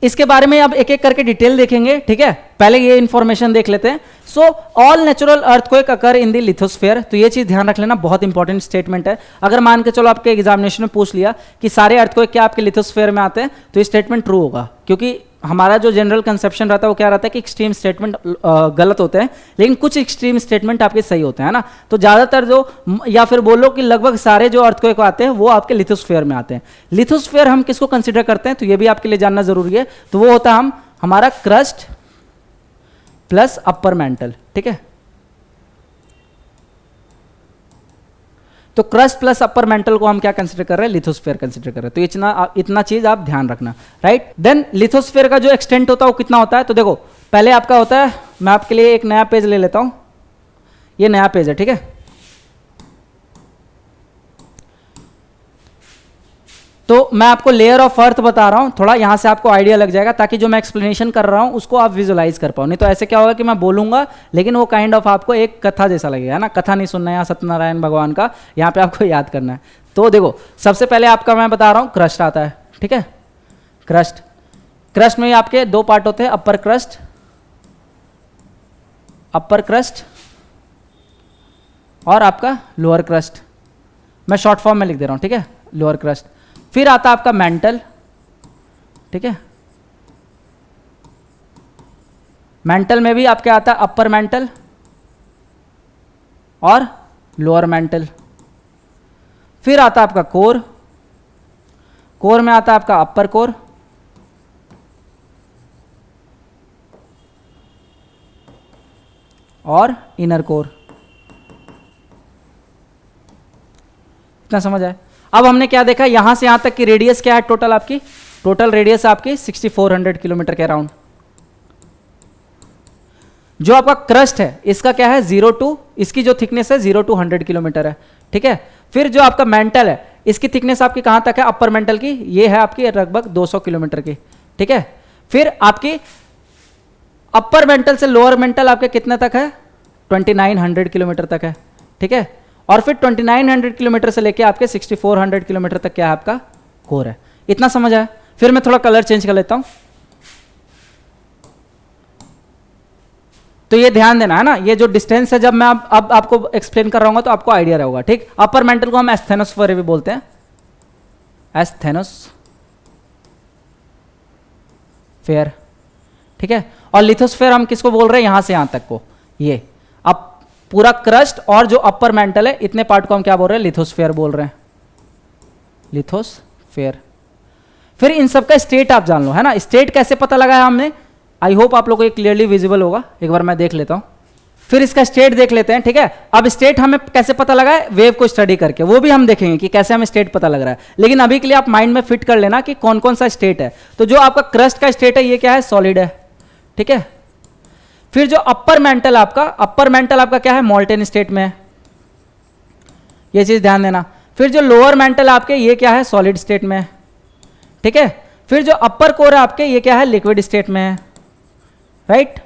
इसके बारे में अब एक एक करके डिटेल देखेंगे, ठीक है। पहले ये इंफॉर्मेशन देख लेते हैं। So all natural earthquake occur in the lithosphere, तो ये चीज ध्यान रख लेना, बहुत इंपॉर्टेंट स्टेटमेंट है। अगर मान के चलो आपके एग्जामिनेशन में पूछ लिया कि सारे अर्थक्वेक क्या आपके लिथोस्फीयर में आते हैं, तो ये स्टेटमेंट ट्रू होगा, क्योंकि हमारा जो जनरल कंसेप्शन रहता है वो क्या रहता है कि एक्सट्रीम स्टेटमेंट गलत होते हैं, लेकिन कुछ एक्सट्रीम स्टेटमेंट आपके सही होते हैं ना। तो ज्यादातर जो, या फिर बोलो कि लगभग सारे जो अर्थक्वेक आते हैं वो आपके लिथोस्फीयर में आते हैं। लिथोस्फीयर हम किसको कंसिडर करते हैं, तो ये भी आपके लिए जानना जरूरी है। तो वो होता है हमारा क्रस्ट प्लस अपर मैंटल, ठीक है। तो क्रस्ट प्लस अपर मेंटल को हम क्या कंसिडर कर रहे हैं, लिथोस्फीयर कंसिडर कर रहे हैं। तो इतना चीज आप ध्यान रखना, राइट। देन लिथोस्फीयर का जो एक्सटेंट होता है वो कितना होता है, तो देखो पहले आपका होता है, मैं आपके लिए एक नया पेज ले लेता हूं, ये नया पेज है, ठीक है। तो मैं आपको लेयर ऑफ अर्थ बता रहा हूं, थोड़ा यहां से आपको आइडिया लग जाएगा, ताकि जो मैं एक्सप्लेनेशन कर रहा हूं उसको आप विजुलाइज कर पाओ। नहीं तो ऐसे क्या होगा कि मैं बोलूंगा लेकिन वो काइंड ऑफ आपको एक कथा जैसा लगेगा ना, कथा नहीं सुनना है यहाँ सत्यनारायण भगवान का, यहाँ पे आपको याद करना है। तो देखो सबसे पहले आपका मैं बता रहा हूँ क्रस्ट आता है, ठीक है। क्रस्ट में आपके दो पार्ट होते हैं, अपर क्रस्ट और आपका लोअर क्रस्ट। मैं शॉर्ट फॉर्म में लिख दे रहा हूं, ठीक है, लोअर क्रस्ट। फिर आता है आपका मेंटल, ठीक है। मेंटल में भी आपके आता है अपर मेंटल और लोअर मेंटल। फिर आता है आपका कोर में आता है आपका अपर कोर और इनर कोर। इतना समझ आए? अब हमने क्या देखा, यहां से यहां तक की रेडियस क्या है, टोटल रेडियस आपकी 6400 किलोमीटर के अराउंड। जो आपका क्रस्ट है इसका क्या है 0 to, इसकी जो थिकनेस है 0 to 100 किलोमीटर है, ठीक है। फिर जो आपका मेंटल है इसकी थिकनेस आपकी कहां तक है, अपर मेंटल की ये है आपकी लगभग 200 किलोमीटर की, ठीक है। फिर आपकी अपर मेंटल से लोअर मेंटल आपके कितने तक है, 2900 किलोमीटर तक है, ठीक है। और फिर 2900 किलोमीटर से लेके आपके 6400 किलोमीटर तक क्या है आपका कोर है। इतना समझ आया? फिर मैं थोड़ा कलर चेंज कर लेता हूं, तो ये ध्यान देना है ना, ये जो डिस्टेंस है जब मैं अब आपको एक्सप्लेन कर रहा हूं तो आपको आइडिया रहेगा, ठीक। अपर मेंटल को हम एस्थेनोस्फीयर भी बोलते हैं, एस्थेनोस्फीयर, ठीक है। और लिथोस्फीयर हम किसको बोल रहे हैं, यहां से यहां तक को, ये अब पूरा क्रस्ट और जो अपर मेंटल है इतने पार्ट को हम क्या बोल रहे हैं, लिथोस्फीयर बोल रहे हैं, लिथोस्फीयर। फिर इन सब का स्टेट आप जान लो, है ना। स्टेट कैसे पता लगाया हमने, आई होप आप लोगों को ये क्लियरली विजिबल होगा, एक बार मैं देख लेता हूं। फिर इसका स्टेट देख लेते हैं, ठीक है। अब स्टेट हमें कैसे पता लगा है, वेव को स्टडी करके, वो भी हम देखेंगे कि कैसे हमें स्टेट पता लग रहा है। लेकिन अभी के लिए आप माइंड में फिट कर लेना कि कौन कौन सा स्टेट है। तो जो आपका क्रस्ट का स्टेट है ये क्या है, सॉलिड है, ठीक है। फिर जो अपर मेंटल आपका क्या है, मॉल्टेन स्टेट में है, ये चीज ध्यान देना। फिर जो लोअर मेंटल आपके ये क्या है, सॉलिड स्टेट में है, ठीक है। फिर जो अपर कोर है आपके ये क्या है, लिक्विड स्टेट में है, राइट।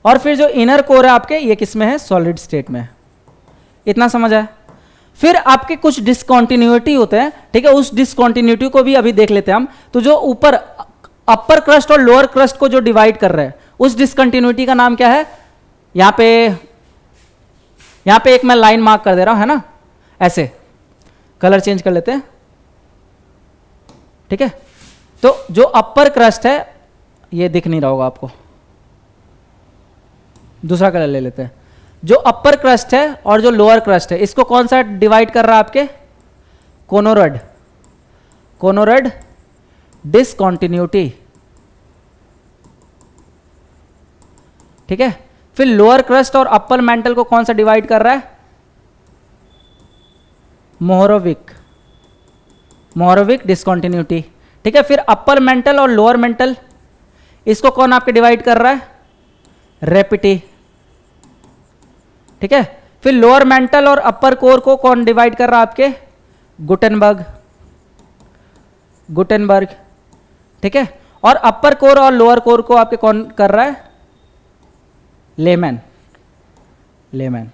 और फिर जो इनर कोर है आपके ये किस में है, सॉलिड स्टेट में है। इतना समझ आया? फिर आपके कुछ डिसकंटिन्यूटी होते हैं, ठीक है, उस डिसकंटिन्यूटी को भी अभी देख लेते हैं हम। तो जो ऊपर अपर क्रस्ट और लोअर क्रस्ट को जो डिवाइड कर रहे हैं उस डिसकंटिन्यूटी का नाम क्या है, यहां पे एक मैं लाइन मार्क कर दे रहा हूं, है ना, ऐसे कलर चेंज कर लेते हैं, ठीक है। तो जो अपर क्रस्ट है ये दिख नहीं रहा होगा आपको, दूसरा कलर ले लेते हैं। जो अपर क्रस्ट है और जो लोअर क्रस्ट है इसको कौन सा डिवाइड कर रहा है आपके? कोनोरॉड, कोनोरॉड डिसकंटिन्यूटी, ठीक है। फिर लोअर क्रस्ट और अपर मेंटल को कौन सा डिवाइड कर रहा है? मोहरोविक, मोहरोविक डिसकंटिन्यूटी, ठीक है। फिर अपर मेंटल और लोअर मेंटल इसको कौन आपके डिवाइड कर रहा है? रेपिटी, ठीक है। फिर लोअर मेंटल और अपर कोर को कौन डिवाइड कर रहा है आपके? गुटेनबर्ग, गुटेनबर्ग, ठीक है। और अपर कोर और लोअर कोर को आपके कौन कर रहा है? Layman, layman.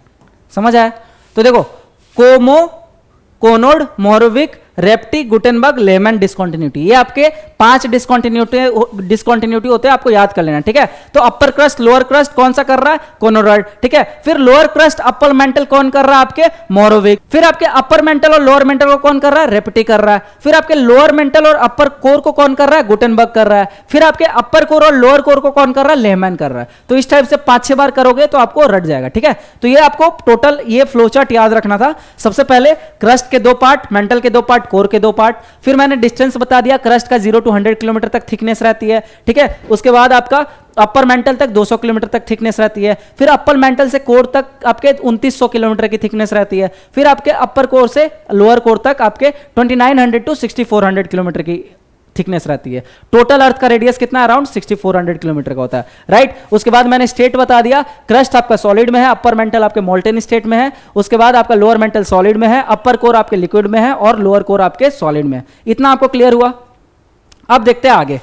समझ आया? तो देखो, कोमो, कोनोड, मोहरोविक, रेप्टी, गुटेनबर्ग, लेमैन, डिसकंटिन्यूटी, ये आपके 5 डिसकंटिन्यूटी होते हैं, आपको याद कर लेना, ठीक है। तो अपर क्रस्ट लोअर क्रस्ट कौन सा कर रहा है? कोनोरॉड, ठीक है। फिर लोअर क्रस्ट अपर मेंटल कौन कर रहा है आपके? मोहरोविक। फिर आपके अपर मेंटल और लोअर मेंटल को कौन कर रहा है? रेप्टी कर रहा है। फिर आपके लोअर मेंटल और अपर कोर को कौन कर रहा है? गुटेनबर्ग कर रहा है। फिर आपके अपर कोर और लोअर कोर को कौन कर रहा है? लेमैन कर रहा है। तो इस टाइप से 5-6 बार करोगे तो आपको रट जाएगा, ठीक है। तो ये आपको टोटल ये फ्लो चार्ट याद रखना था। सबसे पहले क्रस्ट के 2 पार्ट, मेंटल के 2 पार्ट, कोर के 2 पार्ट। फिर मैंने डिस्टेंस बता दिया, क्रस्ट का 0 to 100 किलोमीटर तक थिकनेस रहती है, ठीक है। उसके बाद आपका अपर मेंटल तक 200 किलोमीटर तक थिकनेस रहती है। फिर अपर मेंटल से कोर तक आपके 2900 किलोमीटर की थिकनेस रहती है। फिर आपके अपर कोर से लोअर कोर तक आपके 2900 to 6400 किलोमीटर की थिकनेस रहती है। टोटल अर्थ का रेडियस कितना है? अराउंड 6400 किलोमीटर का होता है, राइट। उसके बाद मैंने स्टेट बता दिया, क्रस्ट आपका सॉलिड में है, अपर मेंटल आपके मोल्टेन स्टेट में है, उसके बाद आपका लोअर मेंटल सॉलिड में है, अपर कोर आपके लिक्विड में है और लोअर कोर आपके सॉलिड में है। इतना आपको क्लियर हुआ? अब देखते हैं आगे।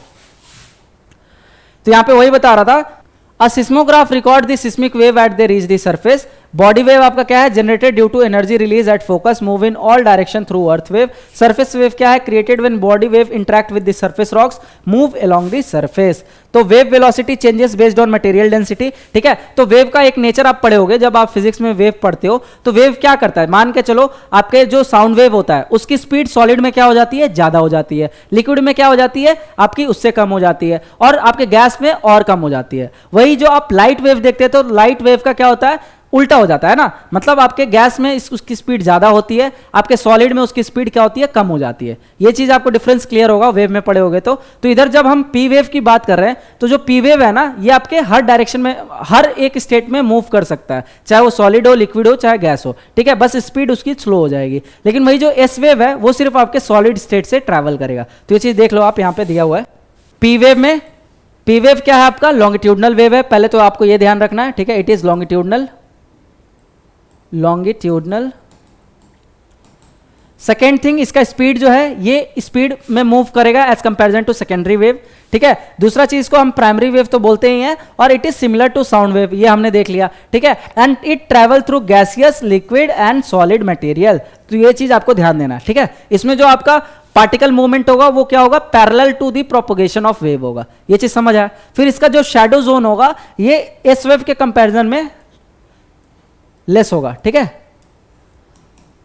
तो यहां पे वही बता रहा था, a seismograph record the seismic wave at the reach the surface. Body wave आपका क्या है? Generated due to energy release at focus, move in all direction through earth wave. Surface wave क्या है? Created when body wave interact with the surface rocks, move along the surface. तो wave velocity changes based on material density, ठीक है। तो wave का एक nature आप पढ़े होगे जब आप फिजिक्स में वेव पढ़ते हो। तो वेव क्या करता है? मान के चलो आपके जो साउंड वेव होता है उसकी स्पीड सॉलिड में क्या हो जाती है? ज्यादा हो जाती है। लिक्विड में क्या हो जाती है? आपकी उससे कम हो जाती है। और आपके गैस में और कम हो जाती है। वही जो आप लाइट वेव देखते हैं तो लाइट वेव का क्या होता है? उल्टा हो जाता है ना। मतलब आपके गैस में उसकी स्पीड ज्यादा होती है, आपके सॉलिड में उसकी स्पीड क्या होती है? कम हो जाती है। ये चीज आपको डिफरेंस क्लियर होगा, वेव में पढ़े होगे तो इधर जब हम पी वेव की बात कर रहे हैं तो जो पी वेव है ना, ये आपके हर डायरेक्शन में हर एक स्टेट में मूव कर सकता है, चाहे वो सॉलिड हो, लिक्विड हो, चाहे गैस हो, ठीक है। बस स्पीड उसकी स्लो हो जाएगी। लेकिन वही जो एस वेव है वो सिर्फ आपके सॉलिड स्टेट से ट्रैवल करेगा। तो ये चीज देख लो, आप यहां पर दिया हुआ है। पी वेव में, पी वेव क्या है आपका? लॉन्गिट्यूडनल वेव है। पहले तो आपको ये ध्यान रखना है, ठीक है। It is longitudinal, longitudinal. Second thing, इसका स्पीड जो है ये स्पीड में मूव करेगा as comparison to secondary wave, ठीक है। दूसरा चीज को हम प्राइमरी वेव तो बोलते ही हैं, और it is similar to sound wave, ये हमने देख लिया, ठीक है। And it travel through gaseous, liquid and solid material. तो ये चीज आपको ध्यान देना, ठीक है। इसमें जो आपका पार्टिकल मूवमेंट होगा वो क्या होगा? Parallel to the propagation of wave होगा। ये चीज समझ आया? फिर इसका जो शैडो जोन होगा ये एस वेव के कंपैरिजन में लेस होगा, ठीक है।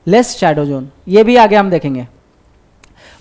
लेस शैडो जोन, ये भी आगे हम देखेंगे।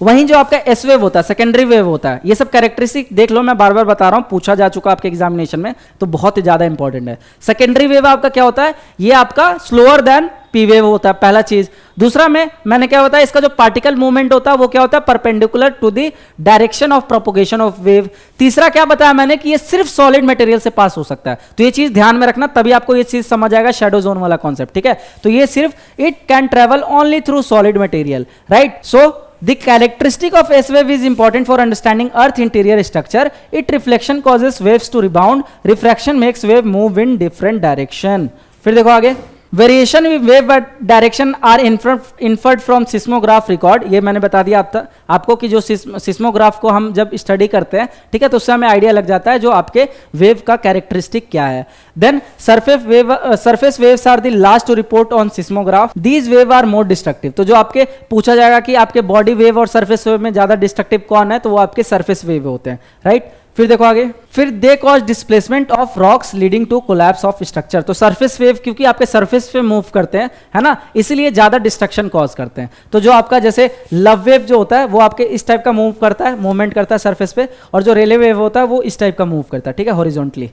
वहीं जो आपका एस वेव होता है, सेकेंडरी वेव होता है, ये सब कैरेक्टरिस्टिक देख लो, मैं बार बार बता रहा हूं, पूछा जा चुका आपके एग्जामिनेशन में, तो बहुत ही ज्यादा इंपॉर्टेंट है। सेकेंडरी वेव आपका क्या होता है? ये आपका स्लोअर देन पी वेव होता है, पहला चीज। दूसरा में मैंने क्या होता है, इसका जो पार्टिकल मूवमेंट होता है वो क्या होता है? Perpendicular to the direction of propagation of wave. तीसरा क्या बताया मैंने कि ये सिर्फ सॉलिड मटेरियल से पास हो सकता है। तो ये चीज ध्यान में रखना, तभी आपको ये चीज समझ आएगा, शैडो जोन वाला कॉन्सेप्ट, ठीक है। तो ये सिर्फ it can travel only through solid material, right. So the characteristic of S wave is important for understanding earth interior structure. It reflection causes waves to rebound, refraction makes wave move in different direction. फिर देखो आगे, variation in wave direction are inferred from seismograph record. ये मैंने बता दिया आपको कि जो सिस्मोग्राफ को हम जब स्टडी करते हैं, ठीक है, तो उससे हमें आइडिया लग जाता है जो आपके वेव का कैरेक्टरिस्टिक क्या है। Then surface waves are the last to report on seismograph. These wave are more destructive. तो जो आपके पूछा जाएगा कि आपके बॉडी वेव और सरफेस वेव में ज्यादा डिस्ट्रक्टिव कौन है, तो वो आपके सरफेस वेव होते हैं, राइट। फिर देखो आगे, फिर they cause displacement of rocks leading to collapse of structure. तो सरफेस वेव क्योंकि आपके सरफेस पे मूव करते हैं, है ना, इसीलिए ज्यादा डिस्ट्रक्शन कॉज करते हैं। तो जो आपका जैसे लव वेव जो होता है वो आपके इस टाइप का मूव करता है, मूवमेंट करता है सरफेस पे, और जो रेले वेव होता है वो इस टाइप का मूव करता है, ठीक है, हॉरिजॉन्टली।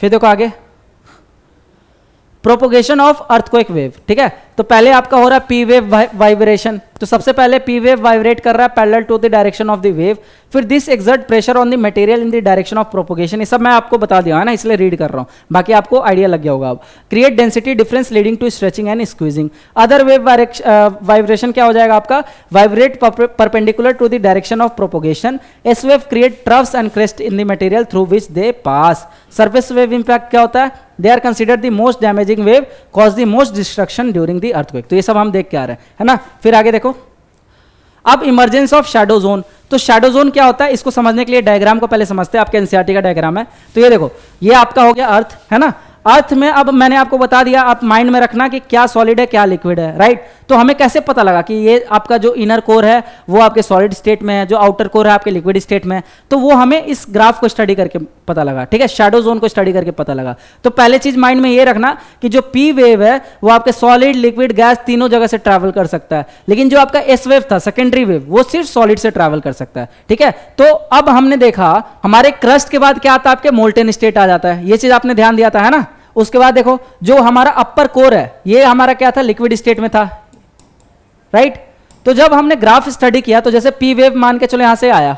फिर देखो आगे, प्रोपोगेशन ऑफ अर्थक्वेक वेव, ठीक है। तो पहले आपका हो रहा है पी वेव वाइब्रेशन, तो सबसे पहले पी वेव वाइब्रेट कर रहा है parallel to the direction of the wave, फिर this exert pressure on the material in the direction of propagation. ये सब मैं आपको बता दिया है ना, इसलिए रीड कर रहा हूं, बाकी आपको आइडिया लग गया होगा अब। Create density difference leading to stretching and squeezing. Other wave vibration क्या हो जाएगा आपका, vibrate perpendicular to the direction of propagation. S wave create troughs and crest in the material through which they pass. Surface wave impact क्या होता है, they are considered the most damaging wave, cause the most destruction during the earthquake. तो ये सब हम देख के आ रहे हैं, है ना। फिर आगे देखो, अब इमरजेंस ऑफ शैडो जोन। तो शैडो जोन क्या होता है, इसको समझने के लिए डायग्राम को पहले समझते हैं। आपके एनसीईआरटी का डायग्राम है, तो ये देखो, ये आपका हो गया अर्थ, है ना। अर्थ में अब मैंने आपको बता दिया, आप माइंड में रखना कि क्या सॉलिड है क्या लिक्विड है, राइट। तो हमें कैसे पता लगा कि ये आपका जो इनर कोर है वो आपके सॉलिड स्टेट में है, जो आउटर कोर है आपके लिक्विड स्टेट में है। तो वो हमें इस ग्राफ को स्टडी करके पता लगा, ठीक है, शैडो जोन को स्टडी करके पता लगा। तो पहले चीज माइंड में ये रखना कि जो पी वेव है वो आपके सॉलिड लिक्विड गैस तीनों जगह से ट्रैवल कर सकता है, लेकिन जो आपका एस वेव था सेकेंडरी वेव वो सिर्फ सॉलिड से ट्रैवल कर सकता है, ठीक है। तो अब हमने देखा हमारे क्रस्ट के बाद क्या आता है, आपके मोल्टेन स्टेट आ जाता है, ये चीज आपने ध्यान दिया था, है ना। उसके बाद देखो जो हमारा अपर कोर है ये हमारा क्या था, लिक्विड स्टेट में था, राइट। तो जब हमने ग्राफ स्टडी किया तो जैसे पी वेव मान के चलो यहां से आया,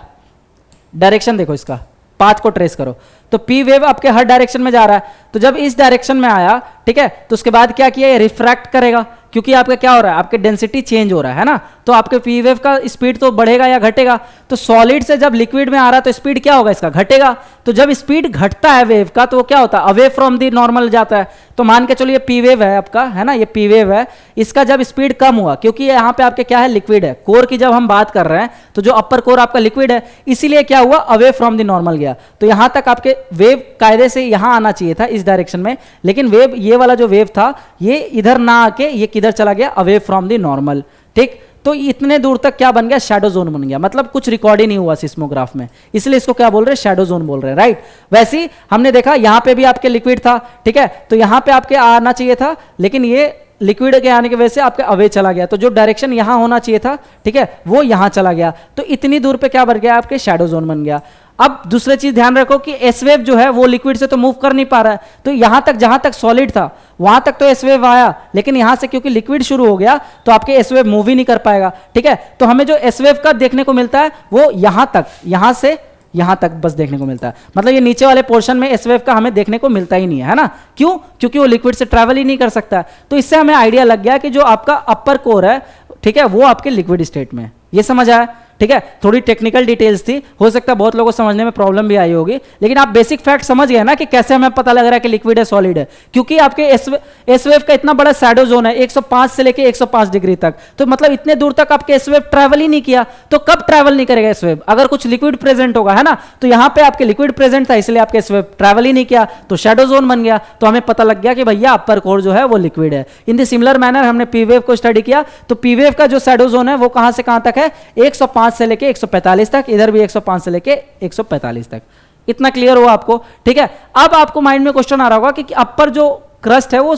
डायरेक्शन देखो इसका, पाथ को ट्रेस करो, तो पी वेव आपके हर डायरेक्शन में जा रहा है। तो जब इस डायरेक्शन में आया, ठीक है, तो उसके बाद क्या किया, ये रिफ्रैक्ट करेगा, क्योंकि आपका क्या हो रहा है, आपके डेंसिटी चेंज हो रहा है ना। तो आपके पी वेव का स्पीड तो बढ़ेगा या घटेगा। तो सॉलिड से जब लिक्विड में आ रहा है तो स्पीड क्या होगा, इसका घटेगा। तो जब स्पीड घटता है वेव का तो वो क्या होता है, अवे फ्रॉम दी नॉर्मल जाता है। तो मान के चलो ये पी वेव है आपका, है ना, ये पी वेव है, इसका जब स्पीड कम हुआ, क्योंकि यहाँ पे आपके क्या है, लिक्विड है, कोर की जब हम बात कर रहे हैं तो जो अपर कोर आपका लिक्विड है, इसीलिए क्या हुआ, अवे फ्रॉम दी नॉर्मल गया। तो यहां तक आपके वेव कायदे से यहां आना चाहिए था इस डायरेक्शन में, लेकिन वेव, ये वाला जो वेव था ये इधर ना आके ये किधर चला गया, अवे फ्रॉम दी नॉर्मल, ठीक। तो इतने दूर तक क्या बन गया, शैडो जोन बन गया, मतलब कुछ रिकॉर्ड ही नहीं हुआ सिस्मोग्राफ में, इसलिए इसको क्या बोल रहे हैं, शैडो जोन बोल रहे हैं, राइट। वैसे ही हमने देखा यहां पे भी आपके लिक्विड था, ठीक है, तो यहां पे आपके आना चाहिए था, लेकिन ये लिक्विड के आने की वजह से आपके अवे चला गया। तो जो डायरेक्शन यहां होना चाहिए था, ठीक है, वो यहां चला गया। तो इतनी दूर पे क्या बन गया, आपके शैडो जोन बन गया। अब दूसरी चीज ध्यान रखो कि एस वेव जो है वो लिक्विड से तो मूव कर नहीं पा रहा है, तो यहां तक जहां तक सॉलिड था वहां तक तो एस वेव आया, लेकिन यहां से क्योंकि लिक्विड शुरू हो गया तो आपके एस वेव मूव ही नहीं कर पाएगा, ठीक है। तो हमें जो एस वेव का देखने को मिलता है वो यहां तक, यहां से यहां तक बस देखने को मिलता है, मतलब ये नीचे वाले पोर्शन में एस वेव का हमें देखने को मिलता ही नहीं है ना। क्यों, क्योंकि वो लिक्विड से ट्रैवल ही नहीं कर सकता। तो इससे हमें आइडिया लग गया कि जो आपका अपर कोर है, ठीक है, वो आपके लिक्विड स्टेट में है। ये समझ आया, ठीक है। थोड़ी टेक्निकल डिटेल्स थी, हो सकता है बहुत लोगों को समझने में प्रॉब्लम भी आई होगी, लेकिन आप बेसिक फैक्ट समझ गए ना कि कैसे हमें पता लग रहा है कि लिक्विड है सॉलिड है, क्योंकि आपके एस वेव का इतना बड़ा शैडो जोन है 105 से लेके 105 डिग्री तक, तो मतलब इतने दूर तक आपके एस वेव ट्रैवल ही नहीं किया। तो कब ट्रैवल नहीं करेगा एस वेव, अगर कुछ लिक्विड प्रेजेंट होगा, है ना। तो यहां पे आपके लिक्विड प्रेजेंट था इसलिए आपके एस वेव ट्रैवल ही नहीं किया, तो शैडो जोन बन गया। तो हमें पता लग गया कि भैया अपर कोर जो है वो लिक्विड है। इन द सिमिलर मैनर हमने पी वेव को स्टडी किया, तो पी वेव का जो शैडो जोन है वो कहां से कहां तक है, 105 से लेके 145 तक, इधर भी 105 से लेके 145 तक। इतना क्लियर हुआ आपको, ठीक है। अब आपको माइंड में क्वेश्चन आ रहा होगा कि अपर जो क्रस्ट है वो,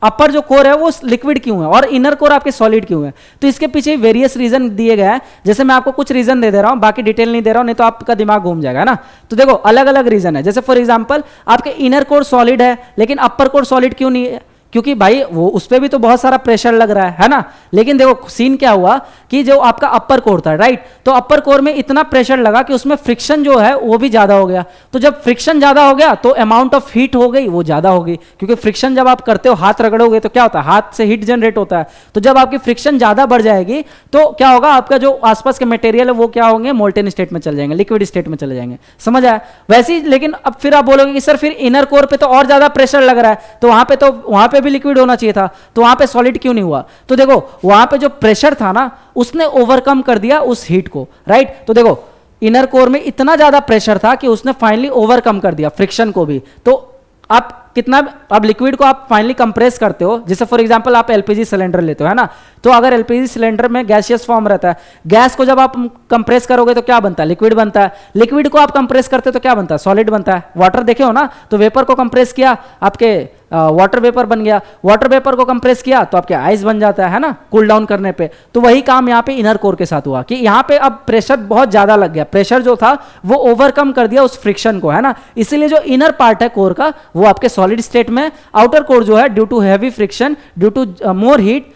अपर जो कोर है वो लिक्विड क्यों है और इनर कोर आपके सॉलिड क्यों है। तो इसके पीछे वेरियस रीजन दिए गए हैं, जैसे मैं आपको कुछ रीजन दे रहा हूं, बाकी डिटेल नहीं दे रहा हूं, नहीं तो आपका दिमाग घूम जाएगा ना। तो देखो अलग अलग रीजन है, जैसे फॉर एग्जांपल आपके इनर कोर सॉलिड है लेकिन अपर कोर सॉलिड क्यों नहीं है, क्योंकि भाई वो उस पर भी तो बहुत सारा प्रेशर लग रहा है ना। लेकिन देखो सीन क्या हुआ कि जो आपका अपर कोर था, राइट, तो अपर कोर में इतना प्रेशर लगा कि उसमें फ्रिक्शन जो है वो भी ज्यादा हो गया। तो जब फ्रिक्शन ज्यादा हो गया तो अमाउंट ऑफ हीट हो गई वो ज्यादा होगी, क्योंकि फ्रिक्शन जब आप करते हो हाथ रगड़ोगे तो क्या होता है, हाथ से हीट जनरेट होता है। तो जब आपकी फ्रिक्शन ज्यादा बढ़ जाएगी तो क्या होगा, आपका जो आसपास के मटेरियल है वो क्या होंगे, मोल्टेन स्टेट में चले जाएंगे, लिक्विड स्टेट में चले जाएंगे। समझ आया। वैसे ही लेकिन अब फिर आप बोलोगे कि सर फिर इनर कोर पे तो और ज्यादा प्रेशर लग रहा है, तो वहां पे भी लिक्विड होना चाहिए था, तो वहां पे सॉलिड क्यों नहीं हुआ। तो देखो वहां पे जो प्रेशर था ना उसने ओवरकम कर दिया उस हीट को, राइट। तो देखो इनर कोर में इतना ज्यादा प्रेशर था कि उसने फाइनली ओवरकम कर दिया फ्रिक्शन को भी। तो आप कितना, अब लिक्विड को आप फाइनली कंप्रेस करते हो, जैसे फॉर एग्जांपल आप एलपीजी सिलेंडर लेते हो, है ना। तो अगर एलपीजी सिलेंडर में गैसियस फॉर्म रहता है, गैस को जब आप कंप्रेस करोगे तो क्या बनता है, लिक्विड बनता है। लिक्विड को आप कंप्रेस करते हो तो क्या बनता है, सॉलिड बनता है। वाटर देखे हो ना, तो वेपर को कंप्रेस किया, आपके वाटर वेपर बन गया, वाटर वेपर को कंप्रेस किया तो आपके आइस बन जाता है ना कूल डाउन करने पे। तो वही काम यहाँ पे इनर कोर के साथ हुआ कि यहाँ पे अब प्रेशर बहुत ज्यादा लग गया, प्रेशर जो था वो ओवरकम कर दिया उस फ्रिक्शन को, है ना। इसीलिए जो इनर पार्ट है कोर का वो आपके सॉलिड स्टेट में, आउटर कोर जो है due to heavy friction, due to more heat,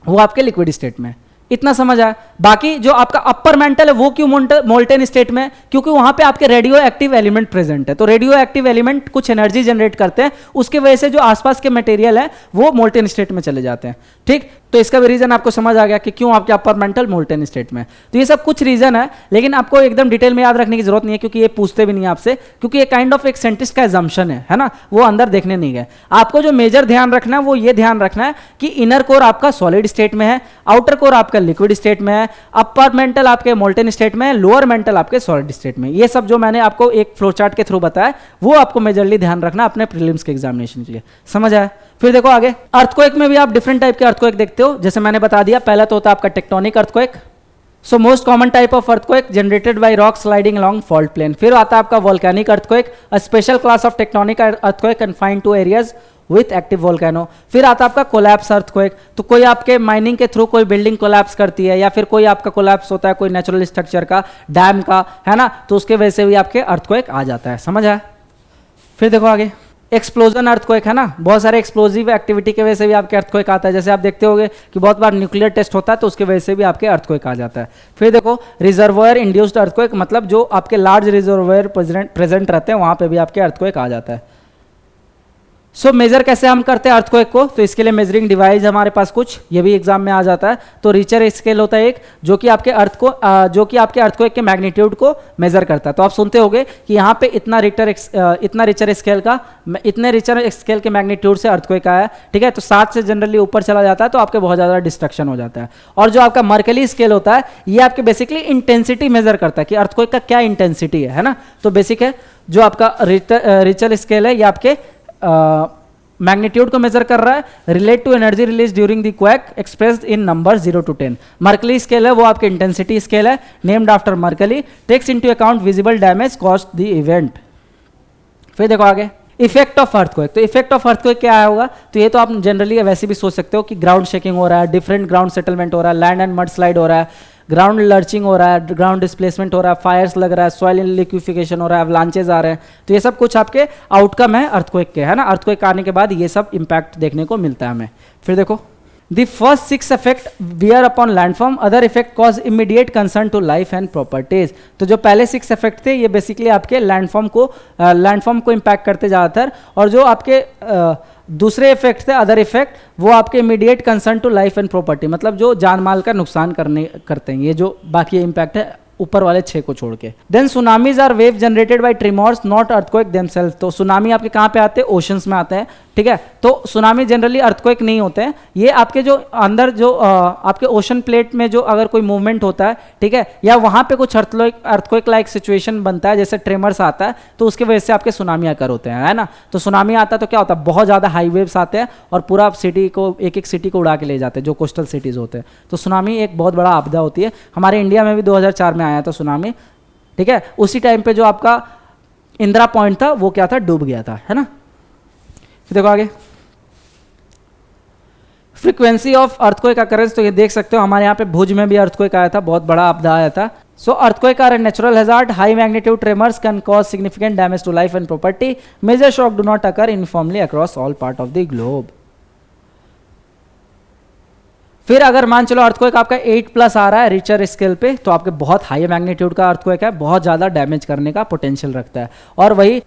वो आपके लिक्विड स्टेट में। इतना समझ आया। बाकी जो आपका अपर मेंटल है वो क्यों मोल्टेन स्टेट में, क्योंकि वहां पे आपके रेडियो एक्टिव एलिमेंट प्रेजेंट है। तो रेडियो एक्टिव एलिमेंट कुछ एनर्जी जनरेट करते हैं, उसके वजह से जो आसपास के मटेरियल है वो मोल्टेन स्टेट में चले जाते हैं। ठीक, तो इसका भी रीजन आपको समझ आ गया कि क्यों आपके अपर मेंटल मोल्टेन स्टेट में। तो ये सब कुछ रीजन है, लेकिन आपको एकदम डिटेल में याद रखने की जरूरत नहीं है, क्योंकि ये पूछते भी नहीं है आपसे, क्योंकि ये काइंड ऑफ एक साइंटिस्ट का एजम्पशन है ना, वो अंदर देखने नहीं गए। आपको जो मेजर ध्यान रखना है वो ये ध्यान रखना है कि इनर कोर आपका सॉलिड स्टेट में है, आउटर कोर आपका लिक्विड स्टेट में है, अपर मेंटल आपके मोल्टेन स्टेट में है, लोअर मेंटल आपके सॉलिड स्टेट में। ये सब जो मैंने आपको एक फ्लो चार्ट के थ्रू बताया वो आपको मेजरली ध्यान रखना अपने प्रीलिम्स के एग्जामिनेशन के लिए। समझ आया? फिर देखो आगे, अर्थक्वेक में भी आप डिफरेंट टाइप के अर्थक्वेक देखते हो, जैसे मैंने बता दिया। पहला तो होता है आपका tectonic earthquake. So most common type of earthquake generated by rock sliding along fault plane. फिर आता है आपका volcanic earthquake, a special class of tectonic earthquake confined to areas with active volcano. फिर आता है आपका कोलैप्स अर्थक्वेक, तो कोई आपके माइनिंग के थ्रू कोई बिल्डिंग कोलैप्स करती है, या फिर कोई आपका कोलैप्स होता है कोई नेचुरल स्ट्रक्चर का, डैम का, है ना, तो उसके वजह से भी आपके अर्थक्वेक आ जाता है। समझ आया? फिर देखो आगे, एक्सप्लोजन अर्थक्वेक, है ना, बहुत सारे एक्सप्लोजिव एक्टिविटी की वजह से भी आपके अर्थक्वेक आता है। जैसे आप देखते होंगे कि बहुत बार न्यूक्लियर टेस्ट होता है तो उसके वजह से भी आपके अर्थक्वेक आ जाता है। फिर देखो रिजर्वायर इंड्यूस्ड अर्थक्वेक, मतलब जो आपके लार्ज रिजर्वायर प्रेजेंट रहते हैं वहां पे भी आपके अर्थक्वेक आ जाता है। सो मेजर कैसे हम करते हैं अर्थक्वेक को, तो इसके लिए मेजरिंग डिवाइस हमारे पास कुछ, ये भी एग्जाम में आ जाता है। तो रिचर स्केल होता है एक, जो कि आपके अर्थक्वेक के मैग्नीट्यूड को मेजर करता है। तो आप सुनते होंगे कि यहाँ पे इतना रिचर स्केल के मैग्नीट्यूड से अर्थक्वेक आया, ठीक है। तो 7 से जनरली ऊपर चला जाता है तो आपके बहुत ज्यादा डिस्ट्रक्शन हो जाता है। और जो आपका मर्कली स्केल होता है ये आपके बेसिकली इंटेंसिटी मेजर करता है कि अर्थक्वेक का क्या इंटेंसिटी है ना। तो बेसिक है जो आपका रिचर स्केल है ये आपके मैग्नीट्यूड को मेजर कर रहा है, relate to energy release during the quake expressed in number 0 to 10। Mercalli scale है वो आपके इंटेंसिटी स्केल है, named after Mercalli, takes into account visible damage caused the event. फिर देखो आगे, इफेक्ट ऑफ अर्थक्वेक। तो इफेक्ट ऑफ अर्थक्वेक क्या होगा, तो ये तो आप जनरली वैसे भी सोच सकते हो कि ग्राउंड शेकिंग हो रहा है, डिफरेंट ग्राउंड सेटलमेंट हो रहा है, लैंड एंड मड स्लाइड हो रहा है, ग्राउंड लर्चिंग हो रहा है, ग्राउंड डिस्प्लेसमेंट हो रहा है, फायर्स लग रहा है, सॉइल लिक्विफिकेशन हो रहा है, अवलांचेस आ रहे हैं। तो ये सब कुछ आपके आउटकम है अर्थक्वेक के, है ना। अर्थक्वेक आने के बाद ये सब इंपैक्ट देखने को मिलता है हमें। फिर देखो, The first 6 effect bear upon landform, other effect cause immediate concern to life and properties। तो जो पहले 6 effect थे ये बेसिकली आपके लैंडफॉर्म को इम्पैक्ट करते ज़्यादातर, और जो आपके दूसरे इफेक्ट थे अदर इफेक्ट वो आपके immediate concern to life and property, मतलब जो जान माल का नुकसान करते हैं। ये जो बाकी इम्पैक्ट है ऊपर वाले 6 को छोड़ के। Then tsunamis are wave generated by tremors not earthquake themselves. तो सुनामी आपके कहाँ पे आते हैं, ओशंस में आते हैं, ठीक है। तो सुनामी जनरली अर्थक्वेक नहीं होते हैं, ये आपके जो अंदर जो आपके ओशन प्लेट में जो अगर कोई मूवमेंट होता है, ठीक है, या वहाँ पे कुछ अर्थक्वेक लाइक सिचुएशन बनता है, जैसे ट्रेमर्स आता है, तो उसके वजह से आपके सुनामी आकर होते हैं, है ना। तो सुनामी आता है तो क्या होता है, बहुत ज़्यादा हाई वेव्स आते हैं और पूरा सिटी को एक सिटी को उड़ा के ले जाते हैं, जो कोस्टल सिटीज़ होते हैं। तो सुनामी एक बहुत बड़ा आपदा होती है। हमारे इंडिया में भी 2004 में आया था सुनामी, ठीक है। उसी टाइम पे जो आपका इंदिरा पॉइंट था वो क्या था, डूब गया था, है ना। देखो आगे, फ्रीक्वेंसी ऑफ अर्थक्वेक अकरेंस। तो ये देख सकते हो हमारे यहाँ पे भुज में भी अर्थक्वेक आया था, बहुत बड़ा आपदा आया था। So earthquake are a natural hazard, high magnitude tremors can cause significant damage to life and property, major shock do not occur uniformly across all part of the globe. फिर अगर मान चलो अर्थक्वेक आपका 8+ आ रहा है रिचर स्केल पे, तो आपके बहुत हाई मैग्नीट्यूड का अर्थक्वेक है, बहुत ज्यादा डैमेज करने का पोटेंशियल रखता है। और वही